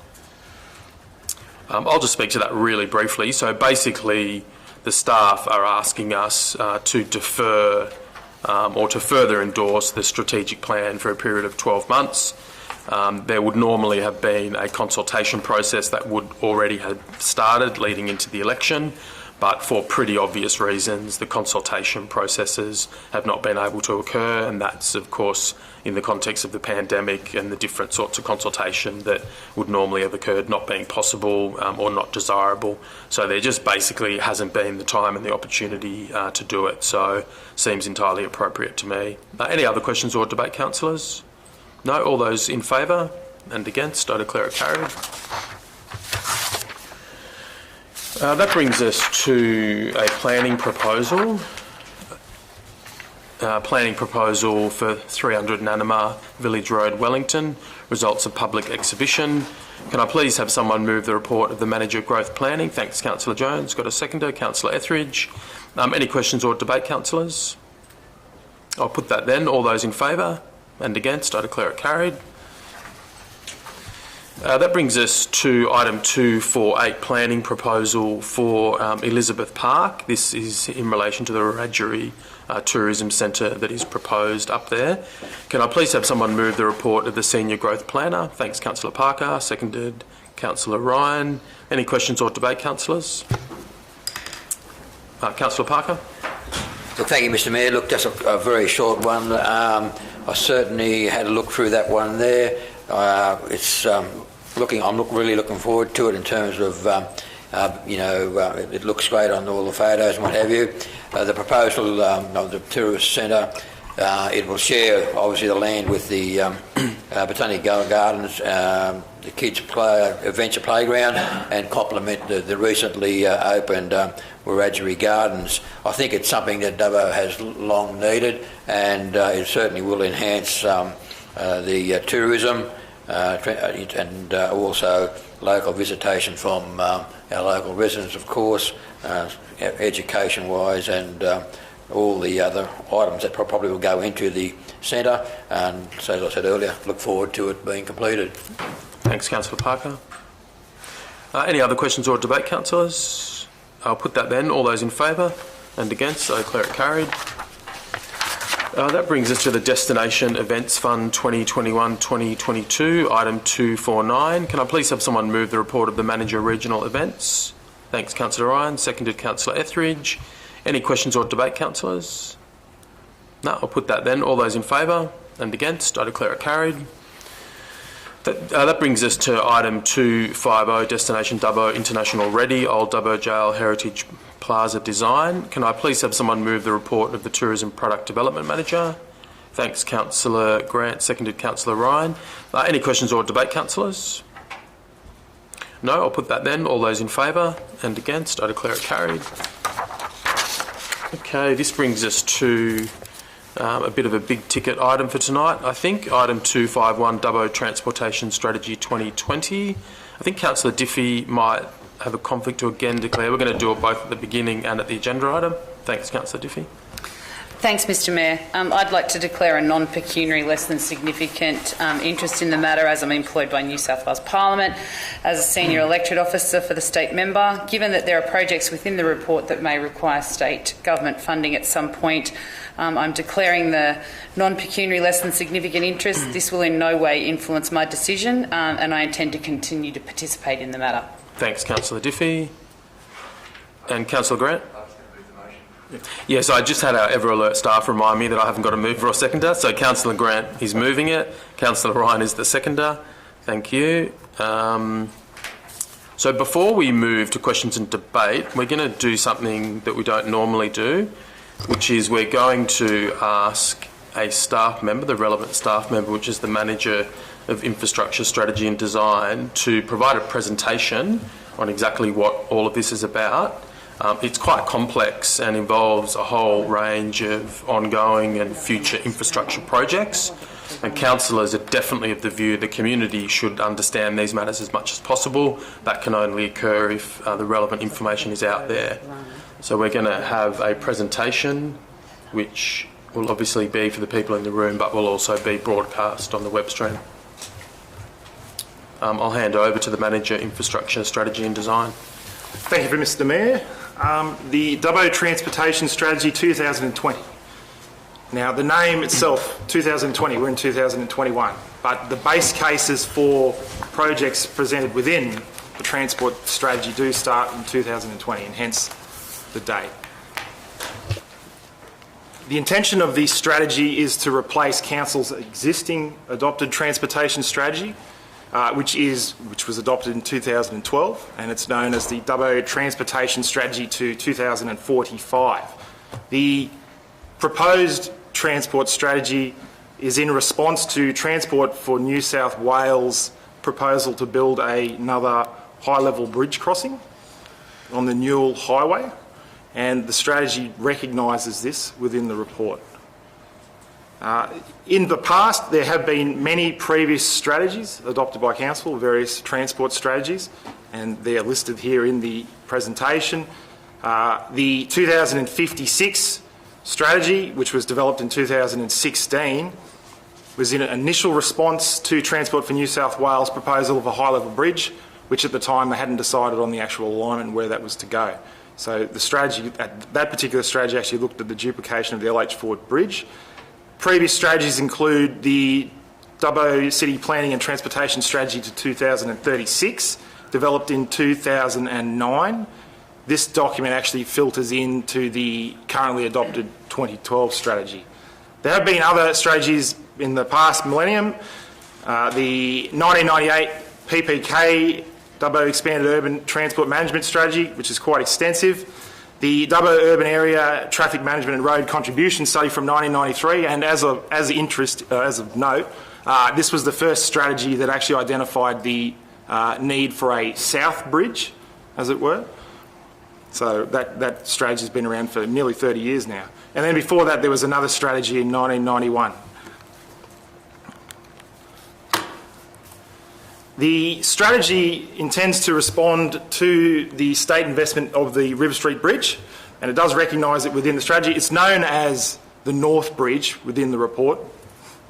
I'll just speak to that really briefly. So basically, the staff are asking us to defer or to further endorse the strategic plan for a period of 12 months. There would normally have been a consultation process that would already have started leading into the election, but for pretty obvious reasons, the consultation processes have not been able to occur, and that's, of course, in the context of the pandemic and the different sorts of consultation that would normally have occurred not being possible or not desirable. So there just basically hasn't been the time and the opportunity to do it, so seems entirely appropriate to me. Any other questions or debate, councillors? No? All those in favour and against? I declare it carried. That brings us to a planning proposal. Planning proposal for 300 Nanama Village Road, Wellington. Results of public exhibition. Can I please have someone move the report of the manager growth planning? Thanks, Councillor Jones. Got a seconder, Councillor Etheridge. Any questions or debate, councillors? I'll put that then. All those in favour and against? I declare it carried. That brings us to item 248, planning proposal for Elizabeth Park. This is in relation to the Wiradjuri Tourism Centre that is proposed up there. Can I please have someone move the report of the Senior Growth Planner? Thanks, Councillor Parker. Seconded, Councillor Ryan. Any questions or debate, councillors? Councillor Parker. Look, thank you, Mr. Mayor. Look, just a very short one. I certainly had a look through that one there. I'm really looking forward to it in terms of it looks great on all the photos and what have you. The proposal of the tourist centre, it will share obviously the land with the Botanical Gardens, the kids' adventure playground, and complement the recently opened Wiradjuri Gardens. I think it's something that Dubbo has long needed, and it certainly will enhance the tourism and also local visitation from our local residents, of course, education-wise, and all the other items that probably will go into the centre. And so, as I said earlier, look forward to it being completed. Thanks, Councillor Parker. Any other questions or debate, councillors? I'll put that then. All those in favour and against, I declare it carried. That brings us to the Destination Events Fund 2021-2022, item 249. Can I please have someone move the report of the Manager Regional Events? Thanks, Councillor Ryan. Seconded, Councillor Etheridge. Any questions or debate, councillors? No, I'll put that then. All those in favour and against, I declare it carried. That brings us to item 250, Destination Dubbo International Ready, Old Dubbo Jail Heritage Plaza Design. Can I please have someone move the report of the Tourism Product Development Manager? Thanks, Councillor Grant. Seconded, Councillor Ryan. Any questions or debate, councillors? No, I'll put that then. All those in favour and against, I declare it carried. Okay, this brings us to a bit of a big ticket item for tonight, I think. Item 251, Dubbo Transportation Strategy 2020. I think Councillor Diffie might have a conflict to again declare. We're going to do it both at the beginning and at the agenda item. Thanks, Councillor Diffie. Thanks, Mr Mayor. I'd like to declare a non-pecuniary, less than significant interest in the matter, as I'm employed by New South Wales Parliament as a senior electorate officer for the state member. Given that there are projects within the report that may require state government funding at some point, I'm declaring the non-pecuniary, less than significant interest. This will in no way influence my decision, and I intend to continue to participate in the matter. Thanks, Councillor Diffie. And Councillor Grant? Yes, I just had our Ever Alert staff remind me that I haven't got a mover or seconder. So Councillor Grant is moving it. Councillor Ryan is the seconder. Thank you. So before we move to questions and debate, we're going to do something that we don't normally do, which is we're going to ask a staff member, the relevant staff member, which is the Manager of Infrastructure Strategy and Design, to provide a presentation on exactly what all of this is about. It's quite complex and involves a whole range of ongoing and future infrastructure projects, and councillors are definitely of the view the community should understand these matters as much as possible. That can only occur if the relevant information is out there. So we're going to have a presentation which will obviously be for the people in the room, but will also be broadcast on the web stream. I'll hand over to the Manager, Infrastructure, Strategy and Design. Thank you, Mr Mayor. The Dubbo Transportation Strategy 2020. Now, the name itself, 2020, we're in 2021, but the base cases for projects presented within the transport strategy do start in 2020, and hence the date. The intention of the strategy is to replace Council's existing adopted transportation strategy, which was adopted in 2012, and it's known as the Dubbo Transportation Strategy to 2045. The proposed transport strategy is in response to Transport for New South Wales' proposal to build another high-level bridge crossing on the Newell Highway, and the strategy recognises this within the report. In the past, there have been many previous strategies adopted by Council, various transport strategies, and they are listed here in the presentation. The 2056 strategy, which was developed in 2016, was in an initial response to Transport for New South Wales' proposal of a high-level bridge, which at the time they hadn't decided on the actual alignment where that was to go. So the strategy, that particular strategy actually looked at the duplication of the LH Ford Bridge. Previous strategies include the Dubbo City Planning and Transportation Strategy to 2036, developed in 2009. This document actually filters into the currently adopted 2012 strategy. There have been other strategies in the past millennium. The 1998 PPK Dubbo Expanded Urban Transport Management Strategy, which is quite extensive, the Dubbo Urban Area Traffic Management and Road Contribution Study from 1993, and as of note, this was the first strategy that actually identified the need for a south bridge, as it were. So that strategy has been around for nearly 30 years now. And then before that, there was another strategy in 1991. The strategy intends to respond to the state investment of the River Street Bridge, and it does recognise it within the strategy. It's known as the North Bridge within the report,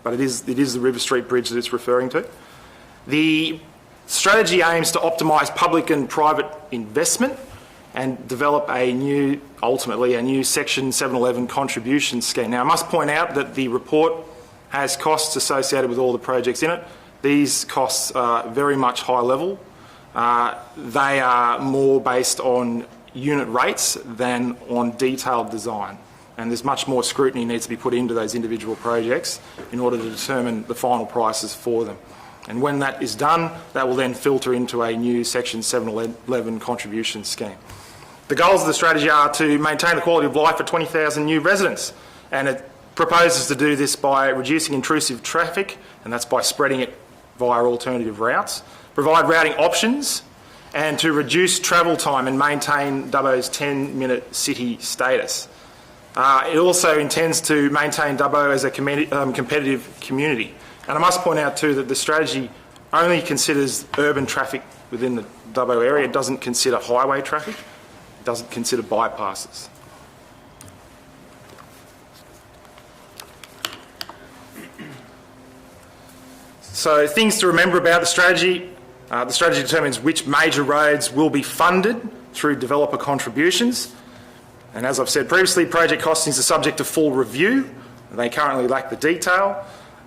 but it is the River Street Bridge that it's referring to. The strategy aims to optimise public and private investment and develop ultimately a new Section 711 contribution scheme. Now, I must point out that the report has costs associated with all the projects in it. These costs are very much high level. They are more based on unit rates than on detailed design. And there's much more scrutiny needs to be put into those individual projects in order to determine the final prices for them. And when that is done, that will then filter into a new Section 711 contribution scheme. The goals of the strategy are to maintain the quality of life for 20,000 new residents, and it proposes to do this by reducing intrusive traffic, and that's by spreading it via alternative routes, provide routing options, and to reduce travel time and maintain Dubbo's 10-minute city status. It also intends to maintain Dubbo as a competitive community. And I must point out too that the strategy only considers urban traffic within the Dubbo area. It doesn't consider highway traffic. It doesn't consider bypasses. So things to remember about the strategy. The strategy determines which major roads will be funded through developer contributions. And as I've said previously, project costings are subject to full review. They currently lack the detail.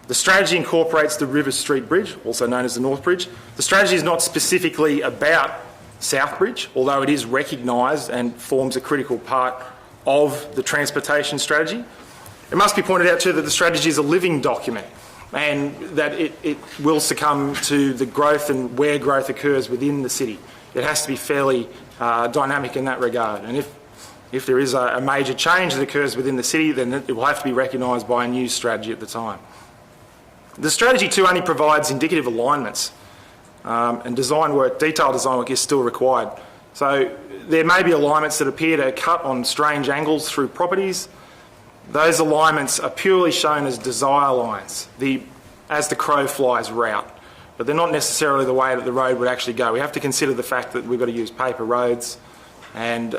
The strategy incorporates the River Street Bridge, also known as the North Bridge. The strategy is not specifically about South Bridge, although it is recognised and forms a critical part of the transportation strategy. It must be pointed out too that the strategy is a living document, and that it will succumb to the growth and where growth occurs within the city. It has to be fairly dynamic in that regard. And if there is a major change that occurs within the city, then it will have to be recognised by a new strategy at the time. The strategy too only provides indicative alignments, and design work, detailed design work is still required. So there may be alignments that appear to cut on strange angles through properties. Those alignments are purely shown as desire lines, as the crow flies route, but they're not necessarily the way that the road would actually go. We have to consider the fact that we've got to use paper roads and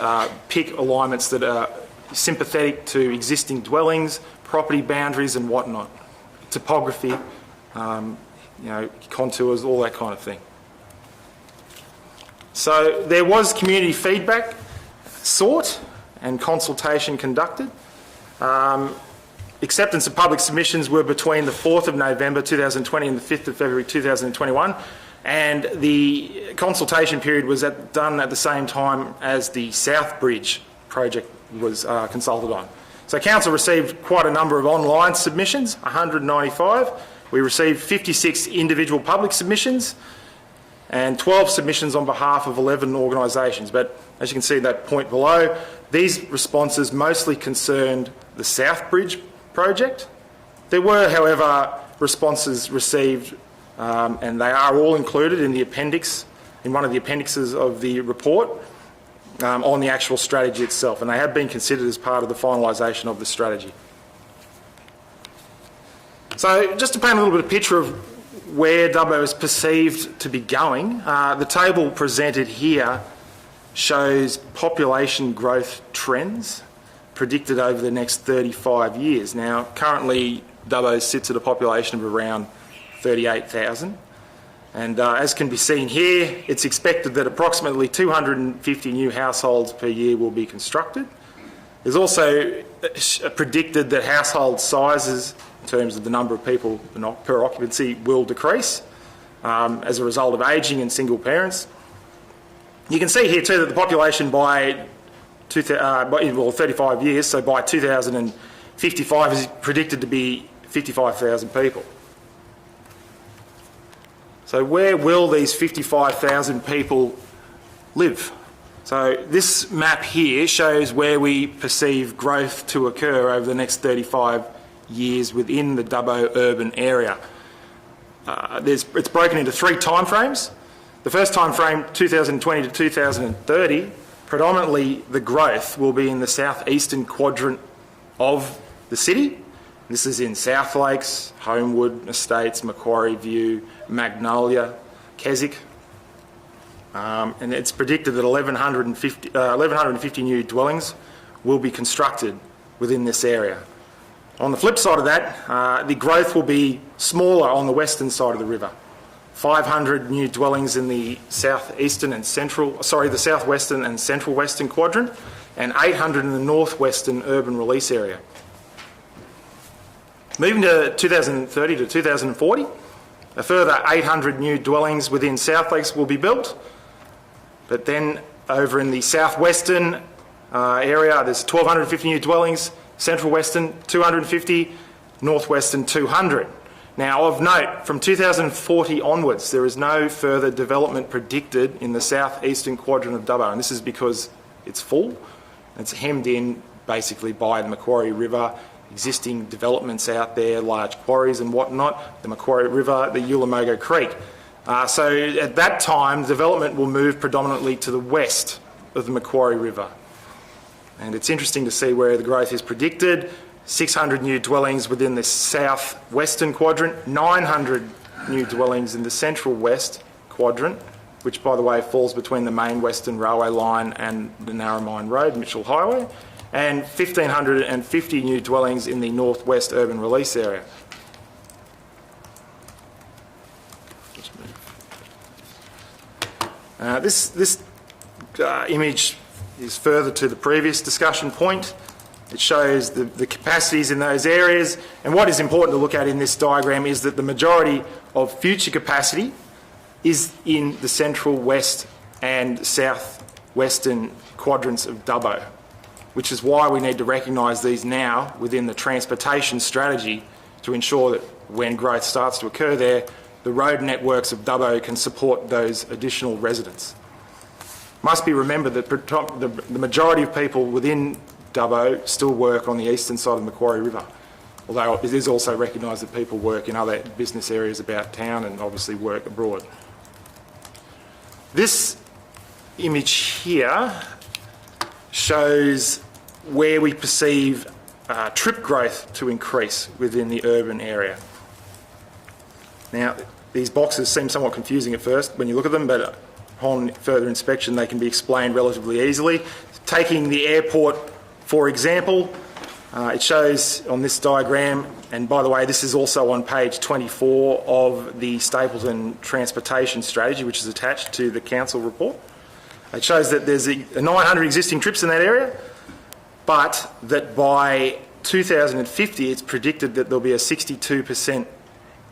pick alignments that are sympathetic to existing dwellings, property boundaries and whatnot, topography, contours, all that kind of thing. So there was community feedback sought and consultation conducted. Acceptance of public submissions were between the 4th of November 2020 and the 5th of February 2021, and the consultation period was done at the same time as the South Bridge project was consulted on. So Council received quite a number of online submissions, 195. We received 56 individual public submissions and 12 submissions on behalf of 11 organisations. But as you can see that point below, these responses mostly concerned the South Bridge project. There were, however, responses received, and they are all included in the appendix, in one of the appendixes of the report, on the actual strategy itself, and they have been considered as part of the finalisation of the strategy. So just to paint a little bit of picture of where Dubbo is perceived to be going, the table presented here shows population growth trends predicted over the next 35 years. Now, currently Dubbo sits at a population of around 38,000. And as can be seen here, it's expected that approximately 250 new households per year will be constructed. There's also predicted that household sizes, in terms of the number of people per occupancy, will decrease as a result of ageing and single parents. You can see here too that the population by 35 years, so by 2055, is predicted to be 55,000 people. So where will these 55,000 people live? So this map here shows where we perceive growth to occur over the next 35 years within the Dubbo urban area. It's broken into 3 timeframes. The first timeframe, 2020 to 2030, predominantly the growth will be in the southeastern quadrant of the city. This is in South Lakes, Homewood Estates, Macquarie View, Magnolia, Keswick. And it's predicted that 1,150 new dwellings will be constructed within this area. On the flip side of that, the growth will be smaller on the western side of the river. 500 new dwellings in the southwestern and central western quadrant, and 800 in the northwestern urban release area. Moving to 2030 to 2040, a further 800 new dwellings within South Lakes will be built. But then over in the southwestern area, there's 1,250 new dwellings, central western 250, northwestern 200. Now, of note, from 2040 onwards, there is no further development predicted in the southeastern quadrant of Dubbo, and this is because it's full. It's hemmed in basically by the Macquarie River, existing developments out there, large quarries and whatnot, the Macquarie River, the Ullamogo Creek. So at that time, development will move predominantly to the west of the Macquarie River. And it's interesting to see where the growth is predicted. 600 new dwellings within the southwestern quadrant, 900 new dwellings in the central west quadrant, which, by the way, falls between the main Western Railway line and the Narromine Road, Mitchell Highway, and 1,550 new dwellings in the northwest urban release area. This image is further to the previous discussion point. It shows the capacities in those areas, and what is important to look at in this diagram is that the majority of future capacity is in the central west and south-western quadrants of Dubbo, which is why we need to recognise these now within the transportation strategy to ensure that when growth starts to occur there, the road networks of Dubbo can support those additional residents. Must be remembered that the majority of people within Dubbo still work on the eastern side of the Macquarie River, although it is also recognised that people work in other business areas about town and obviously work abroad. This image here shows where we perceive trip growth to increase within the urban area. Now, these boxes seem somewhat confusing at first when you look at them, but upon further inspection they can be explained relatively easily. Taking the airport, for example, it shows on this diagram, and by the way, this is also on page 24 of the Stapleton Transportation Strategy, which is attached to the council report. It shows that there's 900 existing trips in that area, but that by 2050 it's predicted that there'll be a 62%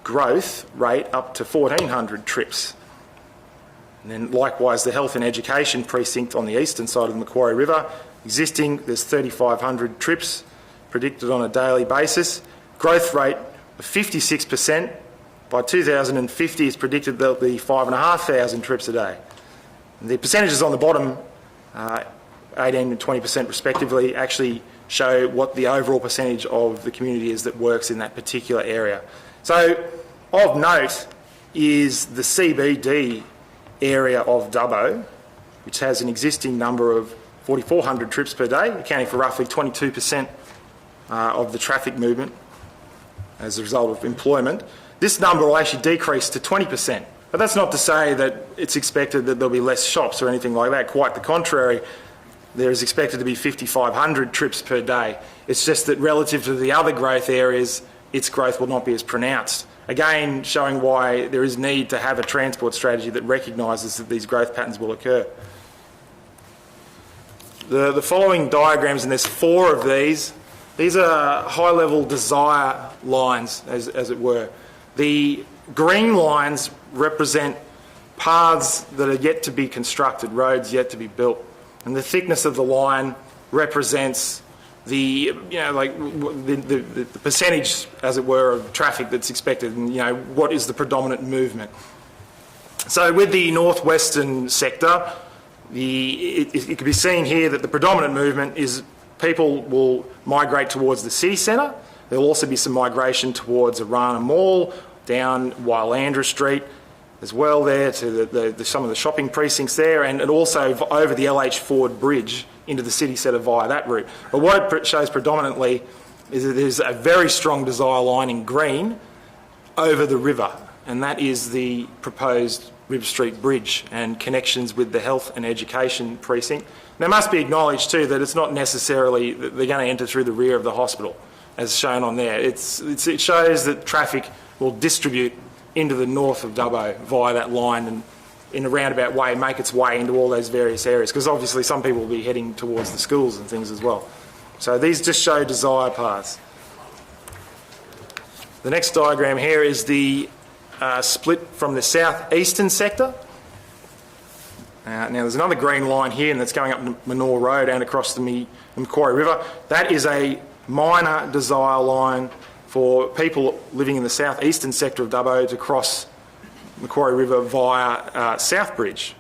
growth rate up to 1,400 trips. And then likewise the health and education precinct on the eastern side of the Macquarie River, existing, there's 3,500 trips predicted on a daily basis. Growth rate of 56%. By 2050 it's predicted there'll be 5,500 trips a day. And the percentages on the bottom, 18 and 20% respectively, actually show what the overall percentage of the community is that works in that particular area. So, of note is the CBD area of Dubbo, which has an existing number of 4,400 trips per day, accounting for roughly 22% of the traffic movement as a result of employment. This number will actually decrease to 20%. But that's not to say that it's expected that there'll be less shops or anything like that. Quite the contrary. There is expected to be 5,500 trips per day. It's just that relative to the other growth areas, its growth will not be as pronounced. Again, showing why there is need to have a transport strategy that recognises that these growth patterns will occur. The following diagrams, and there's 4 of these are high-level desire lines, as it were. The green lines represent paths that are yet to be constructed, roads yet to be built. And the thickness of the line represents the percentage, as it were, of traffic that's expected, and what is the predominant movement. So with the northwestern sector, it can be seen here that the predominant movement is people will migrate towards the city centre. There will also be some migration towards Arana Mall, down Wylandra Street as well there to some of the shopping precincts there, and also over the LH Ford Bridge into the city centre via that route. But what it shows predominantly is that there's a very strong desire line in green over the river, and that is the proposed River Street Bridge and connections with the health and education precinct. Now, it must be acknowledged too that it's not necessarily that they're going to enter through the rear of the hospital, as shown on there. It shows that traffic will distribute into the north of Dubbo via that line and in a roundabout way make its way into all those various areas, because obviously some people will be heading towards the schools and things as well. So these just show desire paths. The next diagram here is the split from the south-eastern sector. Now there's another green line here, and that's going up Manor Road and across the Macquarie River. That is a minor desire line for people living in the south-eastern sector of Dubbo to cross Macquarie River via Southbridge.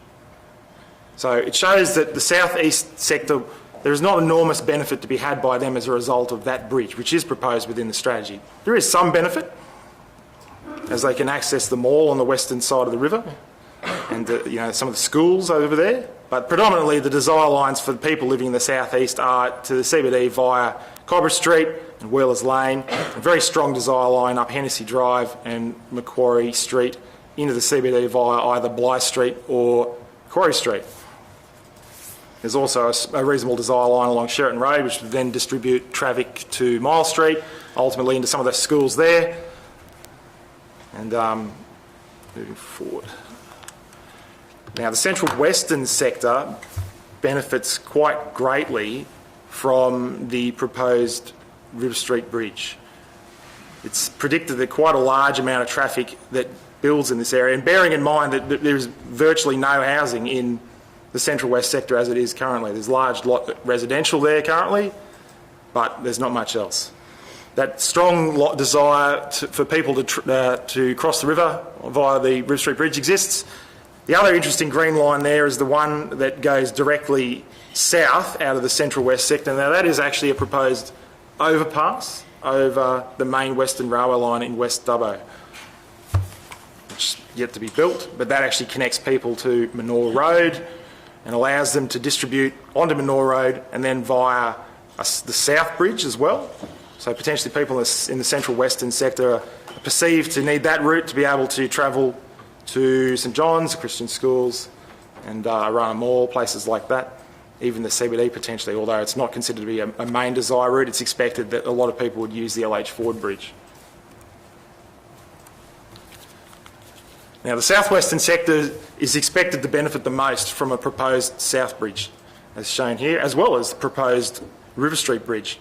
So it shows that the south-east sector, there is not enormous benefit to be had by them as a result of that bridge, which is proposed within the strategy. There is some benefit, as they can access the mall on the western side of the river and some of the schools over there. But predominantly the desire lines for the people living in the south-east are to the CBD via Cobra Street and Wheelers Lane, a very strong desire line up Hennessy Drive and Macquarie Street into the CBD via either Bligh Street or Quarry Street. There's also a reasonable desire line along Sheraton Road, which would then distribute traffic to Mile Street, ultimately into some of the schools there. And moving forward. Now, the central western sector benefits quite greatly from the proposed River Street Bridge. It's predicted that quite a large amount of traffic that builds in this area, and bearing in mind that there's virtually no housing in the central west sector as it is currently. There's large residential there currently, but there's not much else. That strong desire for people to cross the river via the River Street Bridge exists. The other interesting green line there is the one that goes directly south out of the central west sector. Now that is actually a proposed overpass over the main Western Railway line in West Dubbo, which is yet to be built, but that actually connects people to Manor Road and allows them to distribute onto Manor Road and then via the South Bridge as well. So potentially people in the central western sector are perceived to need that route to be able to travel to St John's, Christian schools and Arana Mall, places like that. Even the CBD potentially, although it's not considered to be a main desire route, it's expected that a lot of people would use the LH Ford Bridge. Now, the southwestern sector is expected to benefit the most from a proposed South Bridge, as shown here, as well as the proposed River Street Bridge.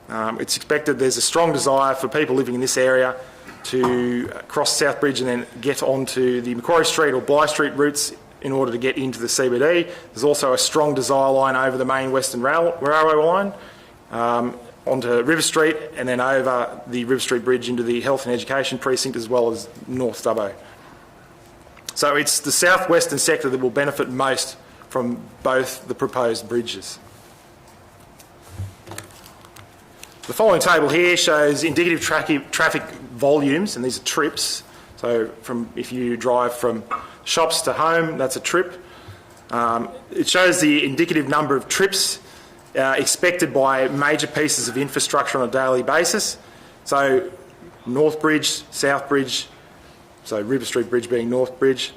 It's expected there's a strong desire for people living in this area to cross South Bridge and then get onto the Macquarie Street or Bligh Street routes in order to get into the CBD. There's also a strong desire line over the main Western Railway line onto River Street and then over the River Street Bridge into the Health and Education Precinct as well as North Dubbo. So it's the southwestern sector that will benefit most from both the proposed bridges. The following table here shows indicative traffic volumes, and these are trips. So if you drive from shops to home, that's a trip. It shows the indicative number of trips expected by major pieces of infrastructure on a daily basis. So North Bridge, South Bridge, so River Street Bridge being North Bridge,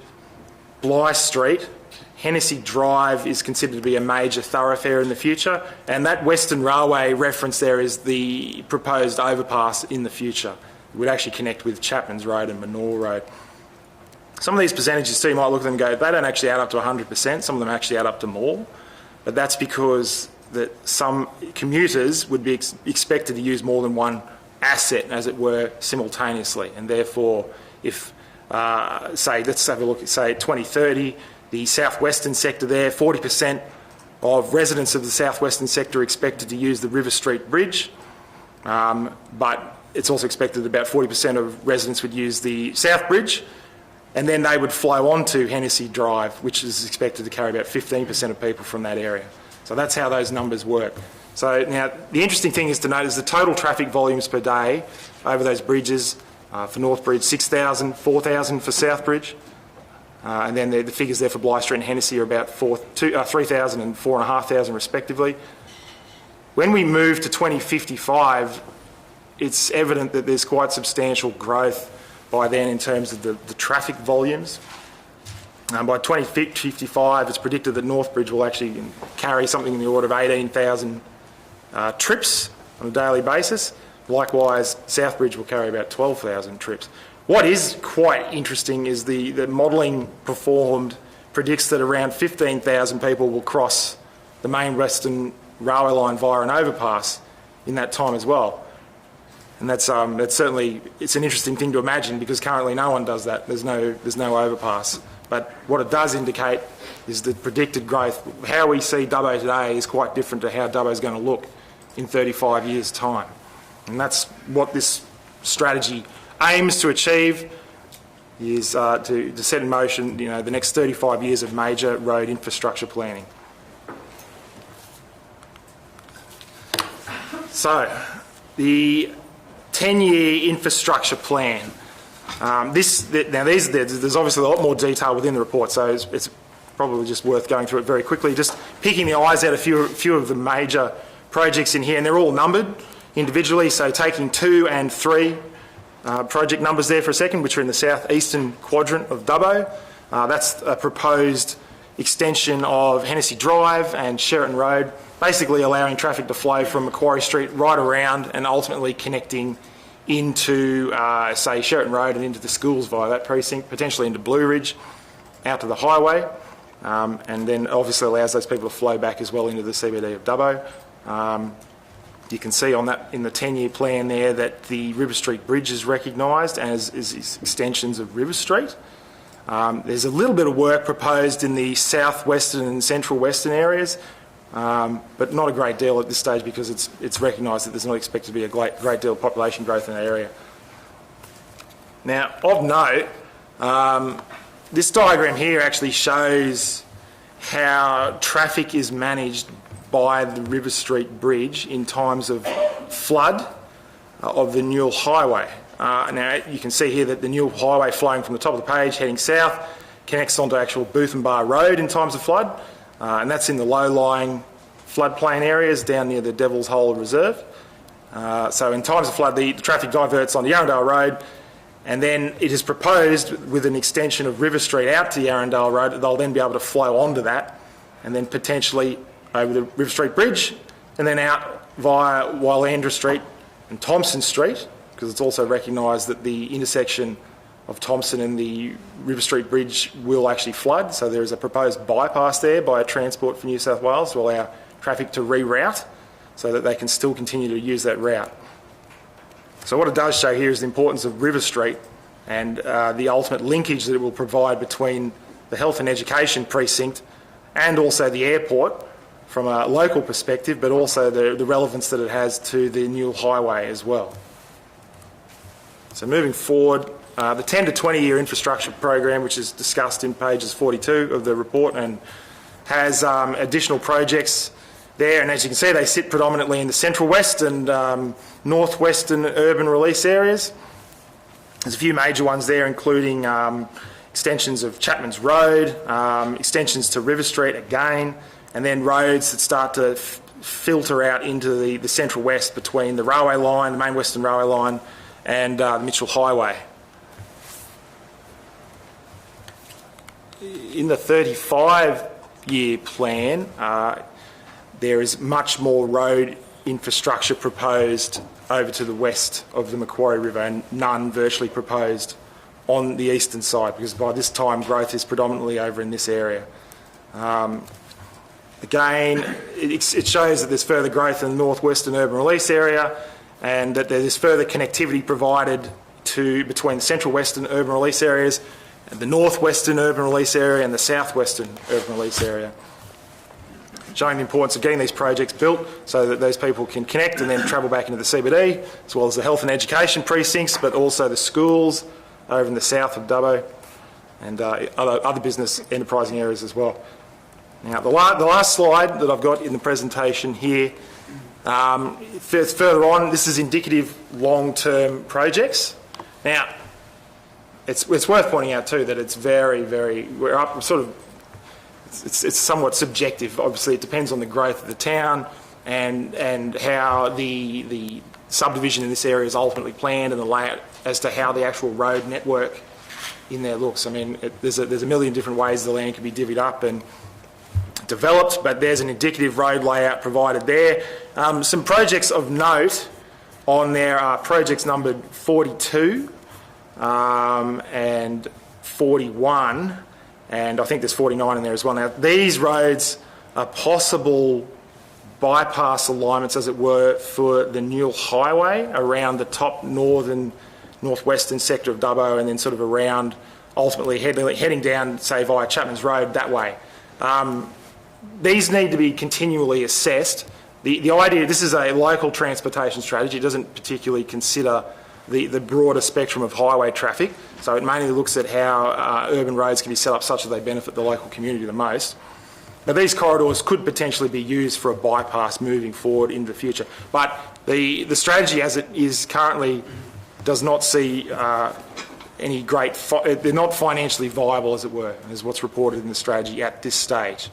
Bligh Street, Hennessy Drive is considered to be a major thoroughfare in the future, and that Western Railway reference there is the proposed overpass in the future. It would actually connect with Chapman's Road and Manor Road. Some of these percentages, so you might look at them and go, they don't actually add up to 100%, some of them actually add up to more, but that's because that some commuters would be expected to use more than one asset, as it were, simultaneously, and therefore if, let's have a look at, say, 2030, the southwestern sector there, 40% of residents of the southwestern sector are expected to use the River Street Bridge, but it's also expected that about 40% of residents would use the South Bridge. and then they would flow onto Hennessy Drive, which is expected to carry about 15% of people from that area. So that's how those numbers work. So now, the interesting thing is to note is the total traffic volumes per day over those bridges, for North Bridge 6,000, 4,000 for South Bridge, and then the figures there for Bligh Street and Hennessy are about 3,000 and 4,500 respectively. When we move to 2055, it's evident that there's quite substantial growth by then in terms of the traffic volumes. By 2055, it's predicted that North Bridge will actually carry something in the order of 18,000 trips on a daily basis. Likewise, South Bridge will carry about 12,000 trips. What is quite interesting is the modelling performed predicts that around 15,000 people will cross the main Western Railway line via an overpass in that time as well. And that's certainly, it's an interesting thing to imagine because currently no one does that. There's no overpass. But what it does indicate is the predicted growth. How we see Dubbo today is quite different to how Dubbo is going to look in 35 years' time. And that's what this strategy aims to achieve, is to set in motion, the next 35 years of major road infrastructure planning. So, the 10-year infrastructure plan. There's obviously a lot more detail within the report, so it's probably just worth going through it very quickly. Just picking the eyes out a few of the major projects in here, and they're all numbered individually. So taking 2 and 3 project numbers there for a second, which are in the southeastern quadrant of Dubbo. That's a proposed extension of Hennessy Drive and Sheraton Road, basically allowing traffic to flow from Macquarie Street right around and ultimately connecting into, say, Sheraton Road and into the schools via that precinct, potentially into Blue Ridge, out to the highway, and then obviously allows those people to flow back as well into the CBD of Dubbo. You can see on that in the 10-year plan there that the River Street Bridge is recognised as extensions of River Street. There's a little bit of work proposed in the southwestern and central western areas, but not a great deal at this stage because it's recognised that there's not expected to be a great deal of population growth in that area. Now, of note, this diagram here actually shows how traffic is managed by the River Street Bridge in times of flood of the Newell Highway. Now, you can see here that the Newell Highway flowing from the top of the page heading south connects onto actual Booth and Bar Road in times of flood, and that's in the low-lying floodplain areas down near the Devil's Hole Reserve. So in times of flood, the traffic diverts onto Yarrandale Road, and then it is proposed with an extension of River Street out to Yarrandale Road that they'll then be able to flow onto that, and then potentially over the River Street Bridge, and then out via Wylandra Street and Thompson Street, because it's also recognised that the intersection of Thompson and the River Street Bridge will actually flood. So there is a proposed bypass there by a Transport for New South Wales to allow traffic to reroute so that they can still continue to use that route. So what it does show here is the importance of River Street and the ultimate linkage that it will provide between the health and education precinct and also the airport from a local perspective, but also the relevance that it has to the Newell Highway as well. So moving forward, the 10 to 20 year infrastructure program, which is discussed in pages 42 of the report and has additional projects there, and as you can see they sit predominantly in the central west and northwestern urban release areas. There's a few major ones there, including extensions of Chapman's Road, extensions to River Street again, and then roads that start to filter out into the central west between the railway line, the main Western Railway line, and the Mitchell Highway. In the 35-year plan, there is much more road infrastructure proposed over to the west of the Macquarie River and none virtually proposed on the eastern side, because by this time growth is predominantly over in this area. Again, it shows that there's further growth in the northwestern urban release area and that there's further connectivity provided between the central western urban release areas and the northwestern urban release area and the southwestern urban release area. Showing the importance of getting these projects built so that those people can connect and then travel back into the CBD, as well as the health and education precincts, but also the schools over in the south of Dubbo. and other business enterprising areas as well. Now, the last slide that I've got in the presentation here, further on, this is indicative long-term projects. Now, it's worth pointing out too that it's we're up sort of, it's somewhat subjective. Obviously, it depends on the growth of the town and how the subdivision in this area is ultimately planned and the layout as to how the actual road network in there looks. I mean, there's a million different ways the land can be divvied up and developed, but there's an indicative road layout provided there. Some projects of note on there are projects numbered 42 and 41, and I think there's 49 in there as well. Now, these roads are possible bypass alignments, as it were, for the Newell Highway around the top northwestern sector of Dubbo, and then sort of around, ultimately heading down, say, via Chapman's Road that way. These need to be continually assessed. The idea, this is a local transportation strategy. It doesn't particularly consider the broader spectrum of highway traffic, so it mainly looks at how urban roads can be set up such that they benefit the local community the most. Now, these corridors could potentially be used for a bypass moving forward into the future, but the strategy as it is currently does not see any great... they're not financially viable, as it were, is what's reported in the strategy at this stage.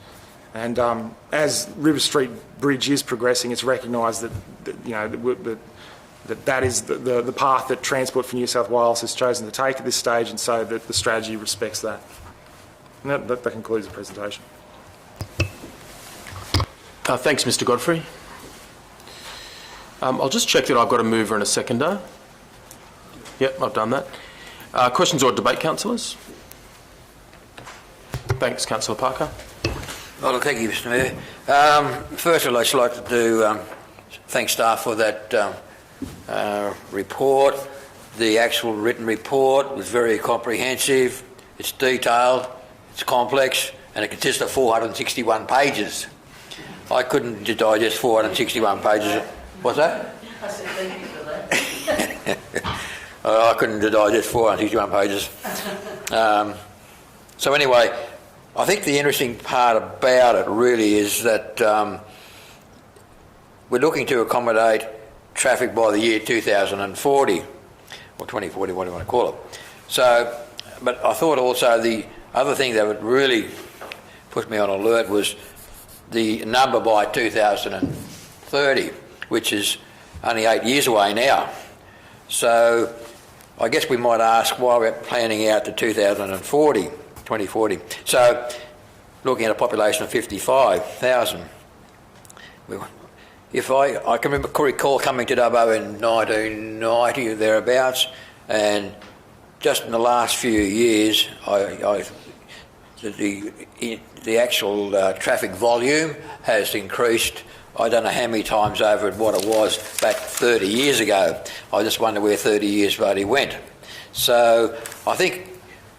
And as River Street Bridge is progressing, it's recognised that is the path that Transport for New South Wales has chosen to take at this stage, and so that the strategy respects that. And that concludes the presentation. Thanks, Mr. Godfrey. I'll just check that I've got a mover and a seconder. Yep, I've done that. Questions or debate, councillors? Thanks, Councillor Parker. Well, thank you, Mr. Mayor. First, I'd just like to thank staff for that report. The actual written report was very comprehensive. It's detailed, it's complex, and it consists of 461 pages. I couldn't digest 461 pages. What's that? I said thank you for that. I couldn't digest 461 pages. So anyway, I think the interesting part about it really is that we're looking to accommodate traffic by the year 2040, or 2040, what do you want to call it. So, but I thought also the other thing that would really put me on alert was the number by 2030, which is only 8 years away now. So I guess we might ask why we're planning out to 2040. So looking at a population of 55,000. If I can recall coming to Dubbo in 1990 or thereabouts, and just in the last few years, the actual traffic volume has increased. I don't know how many times over what it was back 30 years ago. I just wonder where 30 years bloody went. So I think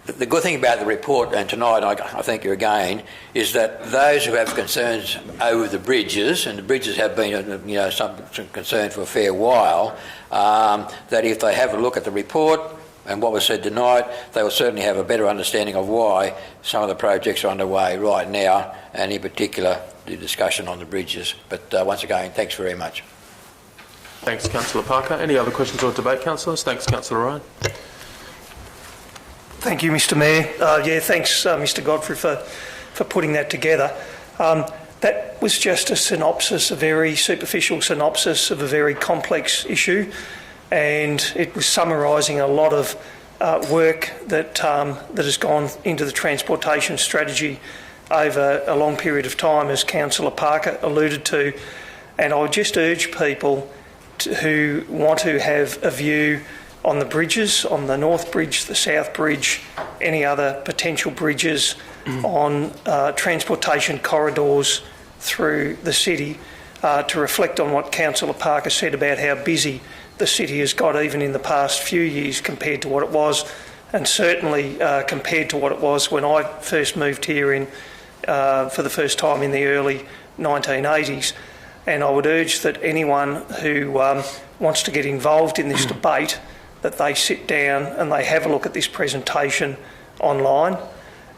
the good thing about the report, and tonight I thank you again, is that those who have concerns over the bridges, and the bridges have been some concern for a fair while, that if they have a look at the report and what was said tonight, they will certainly have a better understanding of why some of the projects are underway right now, and in particular the discussion on the bridges. But once again, thanks very much. Thanks, Councillor Parker. Any other questions or debate, councillors? Thanks, Councillor Ryan. Thank you, Mr. Mayor. Thanks, Mr. Godfrey, for putting that together. That was just a synopsis, a very superficial synopsis of a very complex issue, and it was summarising a lot of work that has gone into the transportation strategy over a long period of time, as Councillor Parker alluded to. And I would just urge people who want to have a view on the bridges, on the North Bridge, the South Bridge, any other potential bridges, on transportation corridors through the city, to reflect on what Councillor Parker said about how busy the city has got even in the past few years compared to what it was, and certainly compared to what it was when I first moved here in for the first time in the early 1980s. And I would urge that anyone who wants to get involved in this debate, that they sit down and they have a look at this presentation online,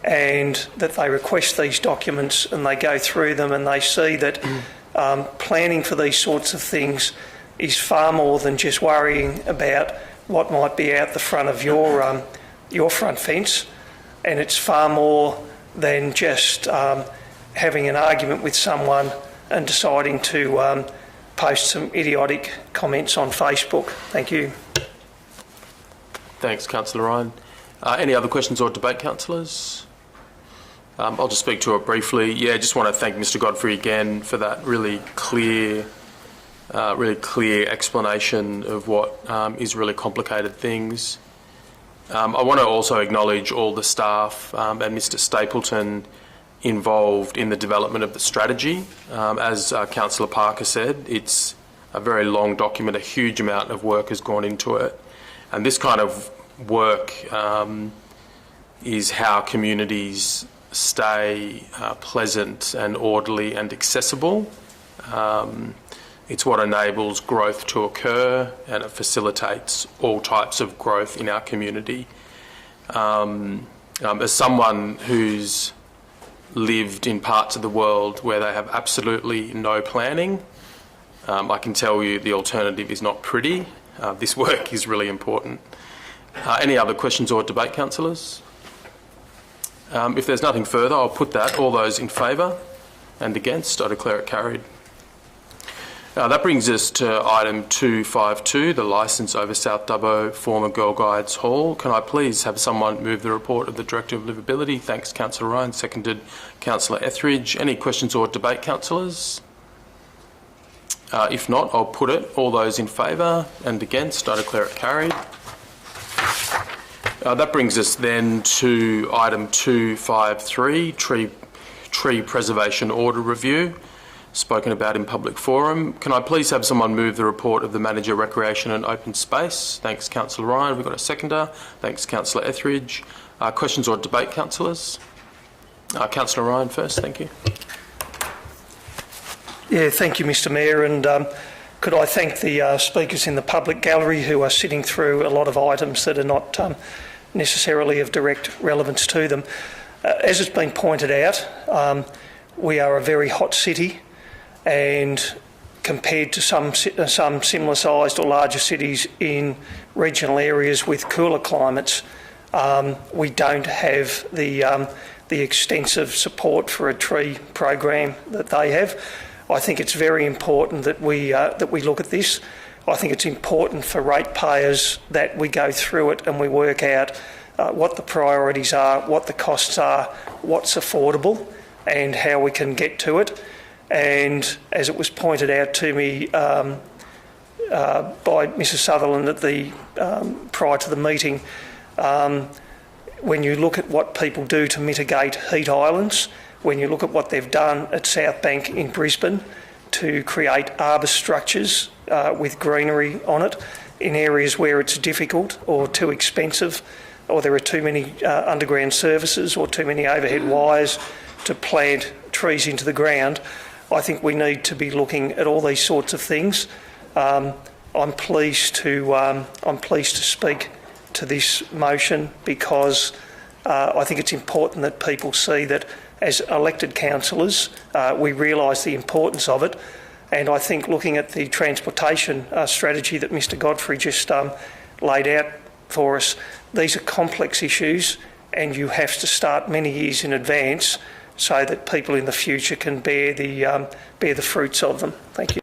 and that they request these documents and they go through them and they see that planning for these sorts of things is far more than just worrying about what might be out the front of your front fence, and it's far more than just having an argument with someone and deciding to post some idiotic comments on Facebook. Thank you. Thanks, Councillor Ryan. Any other questions or debate, councillors? I'll just speak to it briefly. Yeah, I just want to thank Mr Godfrey again for that really clear explanation of what is really complicated things. I want to also acknowledge all the staff and Mr Stapleton involved in the development of the strategy. As Councillor Parker said, it's a very long document, a huge amount of work has gone into it. And this kind of work is how communities stay pleasant and orderly and accessible. It's what enables growth to occur, and it facilitates all types of growth in our community. As someone who's lived in parts of the world where they have absolutely no planning, I can tell you the alternative is not pretty. This work is really important. Any other questions or debate, councillors? If there's nothing further, I'll put that. All those in favour and against, I declare it carried. That brings us to item 252, the licence over South Dubbo former Girl Guides Hall. Can I please have someone move the report of the Director of Livability? Thanks, Councillor Ryan. Seconded, Councillor Etheridge. Any questions or debate, councillors? If not, I'll put it. All those in favour and against, I declare it carried. That brings us then to item 253, Tree Preservation Order Review, spoken about in public forum. Can I please have someone move the report of the Manager, Recreation and Open Space? Thanks, Councillor Ryan. We've got a seconder. Thanks, Councillor Etheridge. Questions or debate, councillors? Councillor Ryan first, thank you. Yeah, thank you, Mr Mayor, and could I thank the speakers in the public gallery who are sitting through a lot of items that are not necessarily of direct relevance to them. As it's been pointed out, we are a very hot city, and compared to some similar sized or larger cities in regional areas with cooler climates, we don't have the extensive support for a tree program that they have. I think it's very important that we look at this. I think it's important for ratepayers that we go through it and we work out what the priorities are, what the costs are, what's affordable, and how we can get to it. And as it was pointed out to me by Mrs Sutherland at prior to the meeting, when you look at what people do to mitigate heat islands, when you look at what they've done at South Bank in Brisbane to create arbour structures with greenery on it in areas where it's difficult or too expensive, or there are too many underground services or too many overhead wires to plant trees into the ground, I think we need to be looking at all these sorts of things. I'm pleased to speak to this motion because I think it's important that people see that as elected councillors, we realise the importance of it. And I think looking at the transportation strategy that Mr Godfrey just laid out for us, these are complex issues, and you have to start many years in advance so that people in the future can bear the fruits of them. Thank you.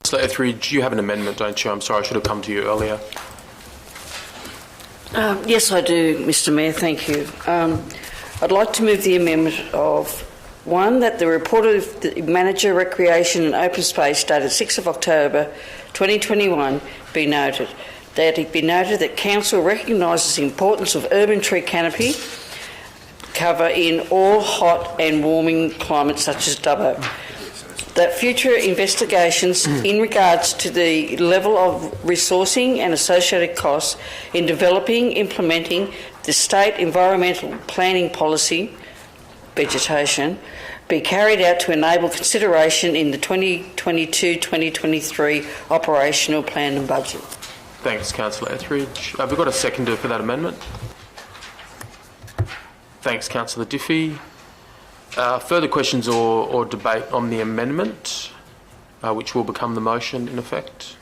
Councillor Etheridge, you have an amendment, don't you? I'm sorry, I should have come to you earlier. Yes, I do, Mr Mayor, thank you. I'd like to move the amendment of 1, that the report of the Manager, Recreation and Open Space dated 6th of October 2021 be noted. That it be noted that Council recognises the importance of urban tree canopy cover in all hot and warming climates such as Dubbo. That future investigations in regards to the level of resourcing and associated costs in developing, implementing the state environmental planning policy, vegetation, be carried out to enable consideration in the 2022-2023 operational plan and budget. Thanks, Councillor Etheridge. Have we got a seconder for that amendment? Thanks, Councillor Diffie. Further questions or debate on the amendment, which will become the motion in effect?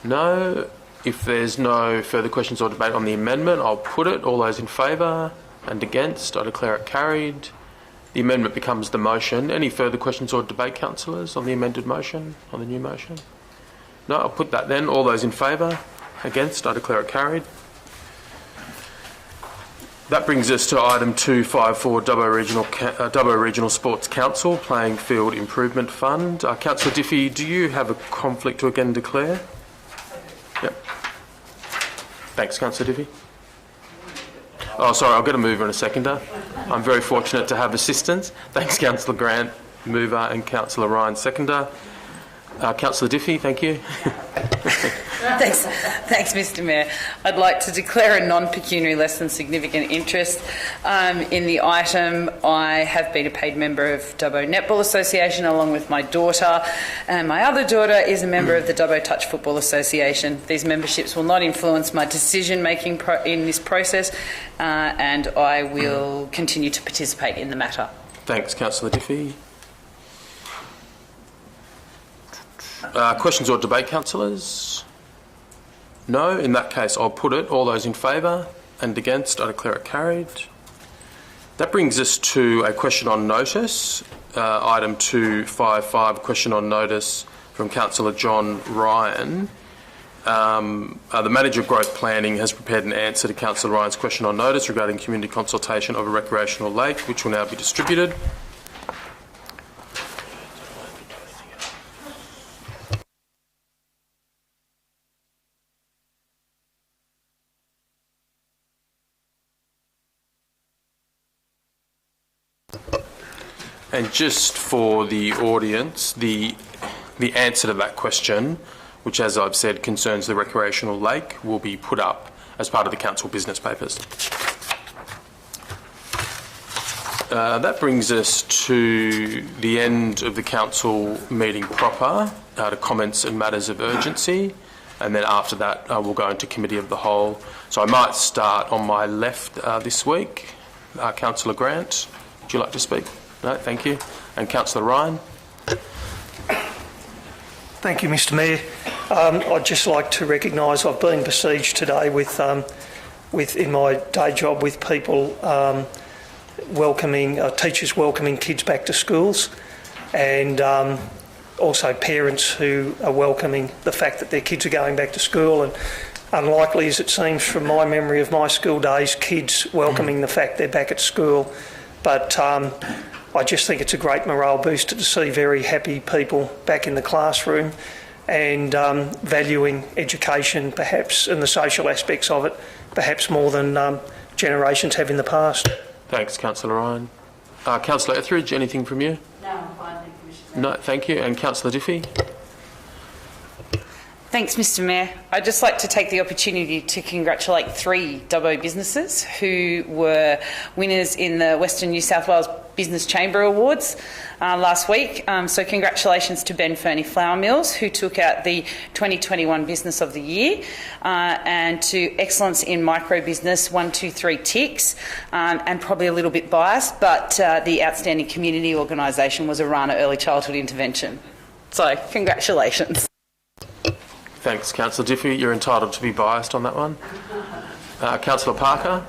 No. If there's no further questions or debate on the amendment, I'll put it. All those in favour and against, I declare it carried. The amendment becomes the motion. Any further questions or debate, councillors, on the amended motion, on the new motion? No, I'll put that then. All those in favour, against, I declare it carried. That brings us to item 254, Dubbo Regional Sports Council, Playing Field Improvement Fund. Councillor Diffie, do you have a conflict to again declare? Yep. Thanks, Councillor Diffie. Oh, sorry, I'll get a mover and a seconder. I'm very fortunate to have assistance. Thanks, Councillor Grant, mover, and Councillor Ryan, seconder. Councillor Diffie, thank you. Thanks, Mr. Mayor. I'd like to declare a non-pecuniary less than significant interest in the item. I have been a paid member of Dubbo Netball Association along with my daughter, and my other daughter is a member of the Dubbo Touch Football Association. These memberships will not influence my decision-making in this process, and I will continue to participate in the matter. Thanks, Councillor Diffie. Questions or debate, councillors? No. In that case, I'll put it. All those in favour and against, I declare it carried. That brings us to a question on notice. Item 255, question on notice from Councillor John Ryan. The Manager of Growth Planning has prepared an answer to Councillor Ryan's question on notice regarding community consultation of a recreational lake, which will now be distributed. And just for the audience, the answer to that question, which, as I've said, concerns the recreational lake, will be put up as part of the council business papers. That brings us to the end of the council meeting proper, to comments and matters of urgency, and then after that we'll go into committee of the whole. So I might start on my left this week. Councillor Grant, would you like to speak? No, thank you. And Councillor Ryan. Thank you, Mr. Mayor. I'd just like to recognise I've been besieged today with in my day job with people teachers welcoming kids back to schools, and also parents who are welcoming the fact that their kids are going back to school. And unlikely as it seems from my memory of my school days, kids welcoming the fact they're back at school, but I just think it's a great morale booster to see very happy people back in the classroom and valuing education perhaps and the social aspects of it perhaps more than generations have in the past. Thanks, Councillor Ryan. Councillor Etheridge, anything from you? No, I'm fine, thank you, Mr. Mayor. No, thank you. And Councillor Diffie? Thanks, Mr. Mayor. I'd just like to take the opportunity to congratulate 3 Dubbo businesses who were winners in the Western New South Wales Business Chamber Awards last week. So congratulations to Ben Fernie Flour Mills, who took out the 2021 Business of the Year, and to Excellence in Micro Business 123 Ticks, and probably a little bit biased, but the Outstanding Community Organisation was Arana Early Childhood Intervention. So congratulations. Thanks, Councillor Diffie. You're entitled to be biased on that one. Councillor Parker?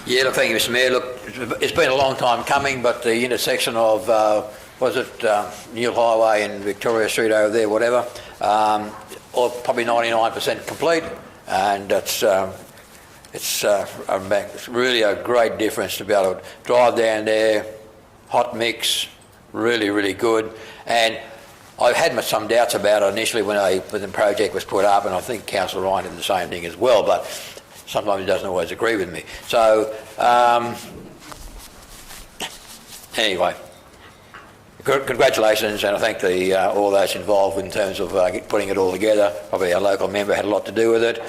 Yeah, look, thank you, Mr. Mayor. Look, it's been a long time coming, but the intersection of, Neil Highway and Victoria Street over there, whatever, or probably 99% complete, and it's really a great difference to be able to drive down there, hot mix, really, really good. And I had some doubts about it initially when the project was put up, and I think Councillor Ryan did the same thing as well, but sometimes he doesn't always agree with me. So, anyway, congratulations, and I thank all those involved in terms of putting it all together. Probably our local member had a lot to do with it,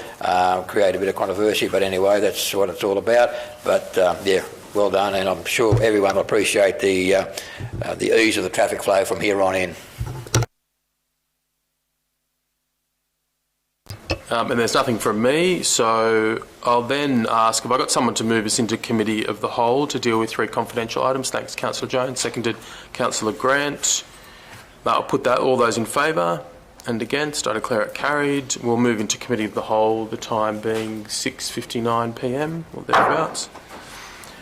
create a bit of controversy, but anyway, that's what it's all about. But, yeah, well done, and I'm sure everyone will appreciate the ease of the traffic flow from here on in. And there's nothing from me, so I'll then ask, have I got someone to move us into Committee of the Whole to deal with 3 confidential items? Thanks, Councillor Jones. Seconded, Councillor Grant. I'll put that. All those in favour and against, I declare it carried. We'll move into Committee of the Whole, the time being 6:59 p.m. or thereabouts.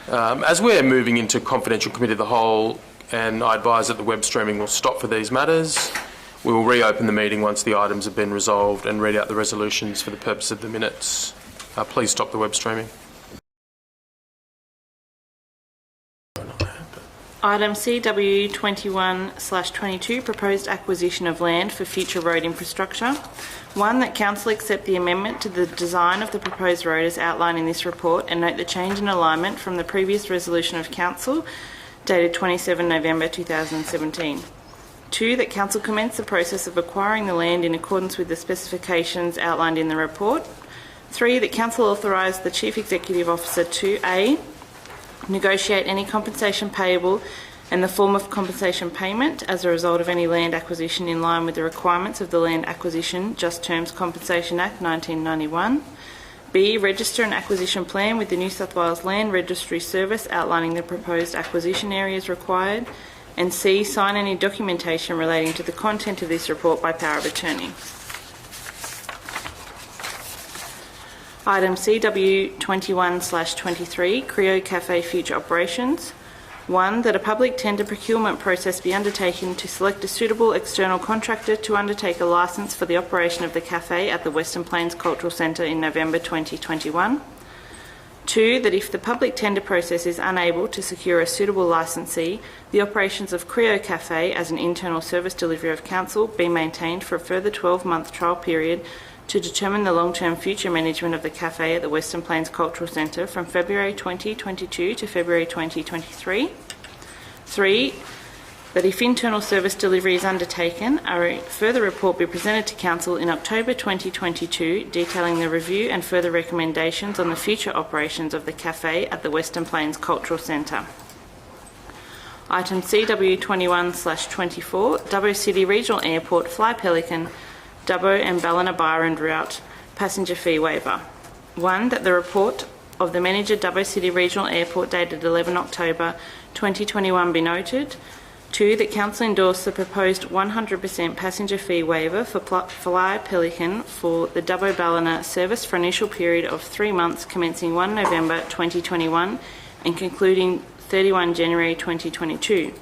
As we're moving into Confidential Committee of the Whole, and I advise that the web streaming will stop for these matters, we will reopen the meeting once the items have been resolved and read out the resolutions for the purpose of the minutes. Please stop the web streaming. Item CW 21/22, proposed acquisition of land for future road infrastructure. 1, that Council accept the amendment to the design of the proposed road as outlined in this report and note the change in alignment from the previous resolution of Council dated 27 November 2017. 2, that Council commence the process of acquiring the land in accordance with the specifications outlined in the report. 3, that Council authorise the Chief Executive Officer to A, negotiate any compensation payable and the form of compensation payment as a result of any land acquisition in line with the requirements of the Land Acquisition Just Terms Compensation Act 1991. B, register an acquisition plan with the New South Wales Land Registry Service outlining the proposed acquisition areas required. And C, sign any documentation relating to the content of this report by power of attorney. Item CW 21/23, Creo Cafe future operations. 1, that a public tender procurement process be undertaken to select a suitable external contractor to undertake a licence for the operation of the cafe at the Western Plains Cultural Centre in November 2021. 2, that if the public tender process is unable to secure a suitable licensee, the operations of Creo Cafe as an internal service delivery of council be maintained for a further 12-month trial period to determine the long-term future management of the cafe at the Western Plains Cultural Centre from February 2022 to February 2023. 3, that if internal service delivery is undertaken, a further report be presented to Council in October 2022 detailing the review and further recommendations on the future operations of the cafe at the Western Plains Cultural Centre. Item CW 21/24, Dubbo City Regional Airport Fly Pelican, Dubbo and Ballina Byron route passenger fee waiver. 1, that the report of the manager Dubbo City Regional Airport dated 11 October 2021 be noted. 2, that Council endorse the proposed 100% passenger fee waiver for Fly Pelican for the Dubbo Ballina service for an initial period of 3 months commencing 1 November 2021 and concluding 31 January 2022.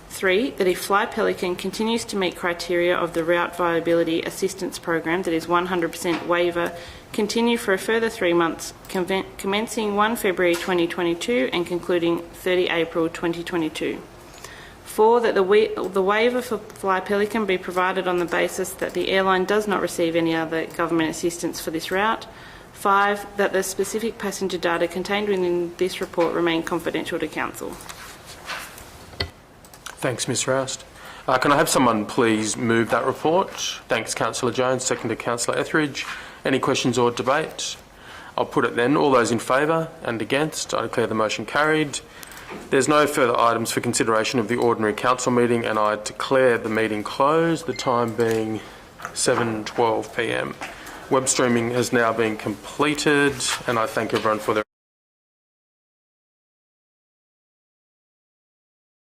3, that if Fly Pelican continues to meet criteria of the Route Viability Assistance Program, that is 100% waiver, continue for a further 3 months commencing 1 February 2022 and concluding 30 April 2022. 4, that the waiver for Fly Pelican be provided on the basis that the airline does not receive any other government assistance for this route. 5, that the specific passenger data contained within this report remain confidential to Council. Thanks, Ms Roust. Can I have someone please move that report? Thanks, Councillor Jones. Seconded, Councillor Etheridge. Any questions or debate? I'll put it then. All those in favour and against, I declare the motion carried. There's no further items for consideration of the ordinary council meeting, and I declare the meeting closed, the time being 7:12 p.m. Web streaming has now been completed, and I thank everyone for their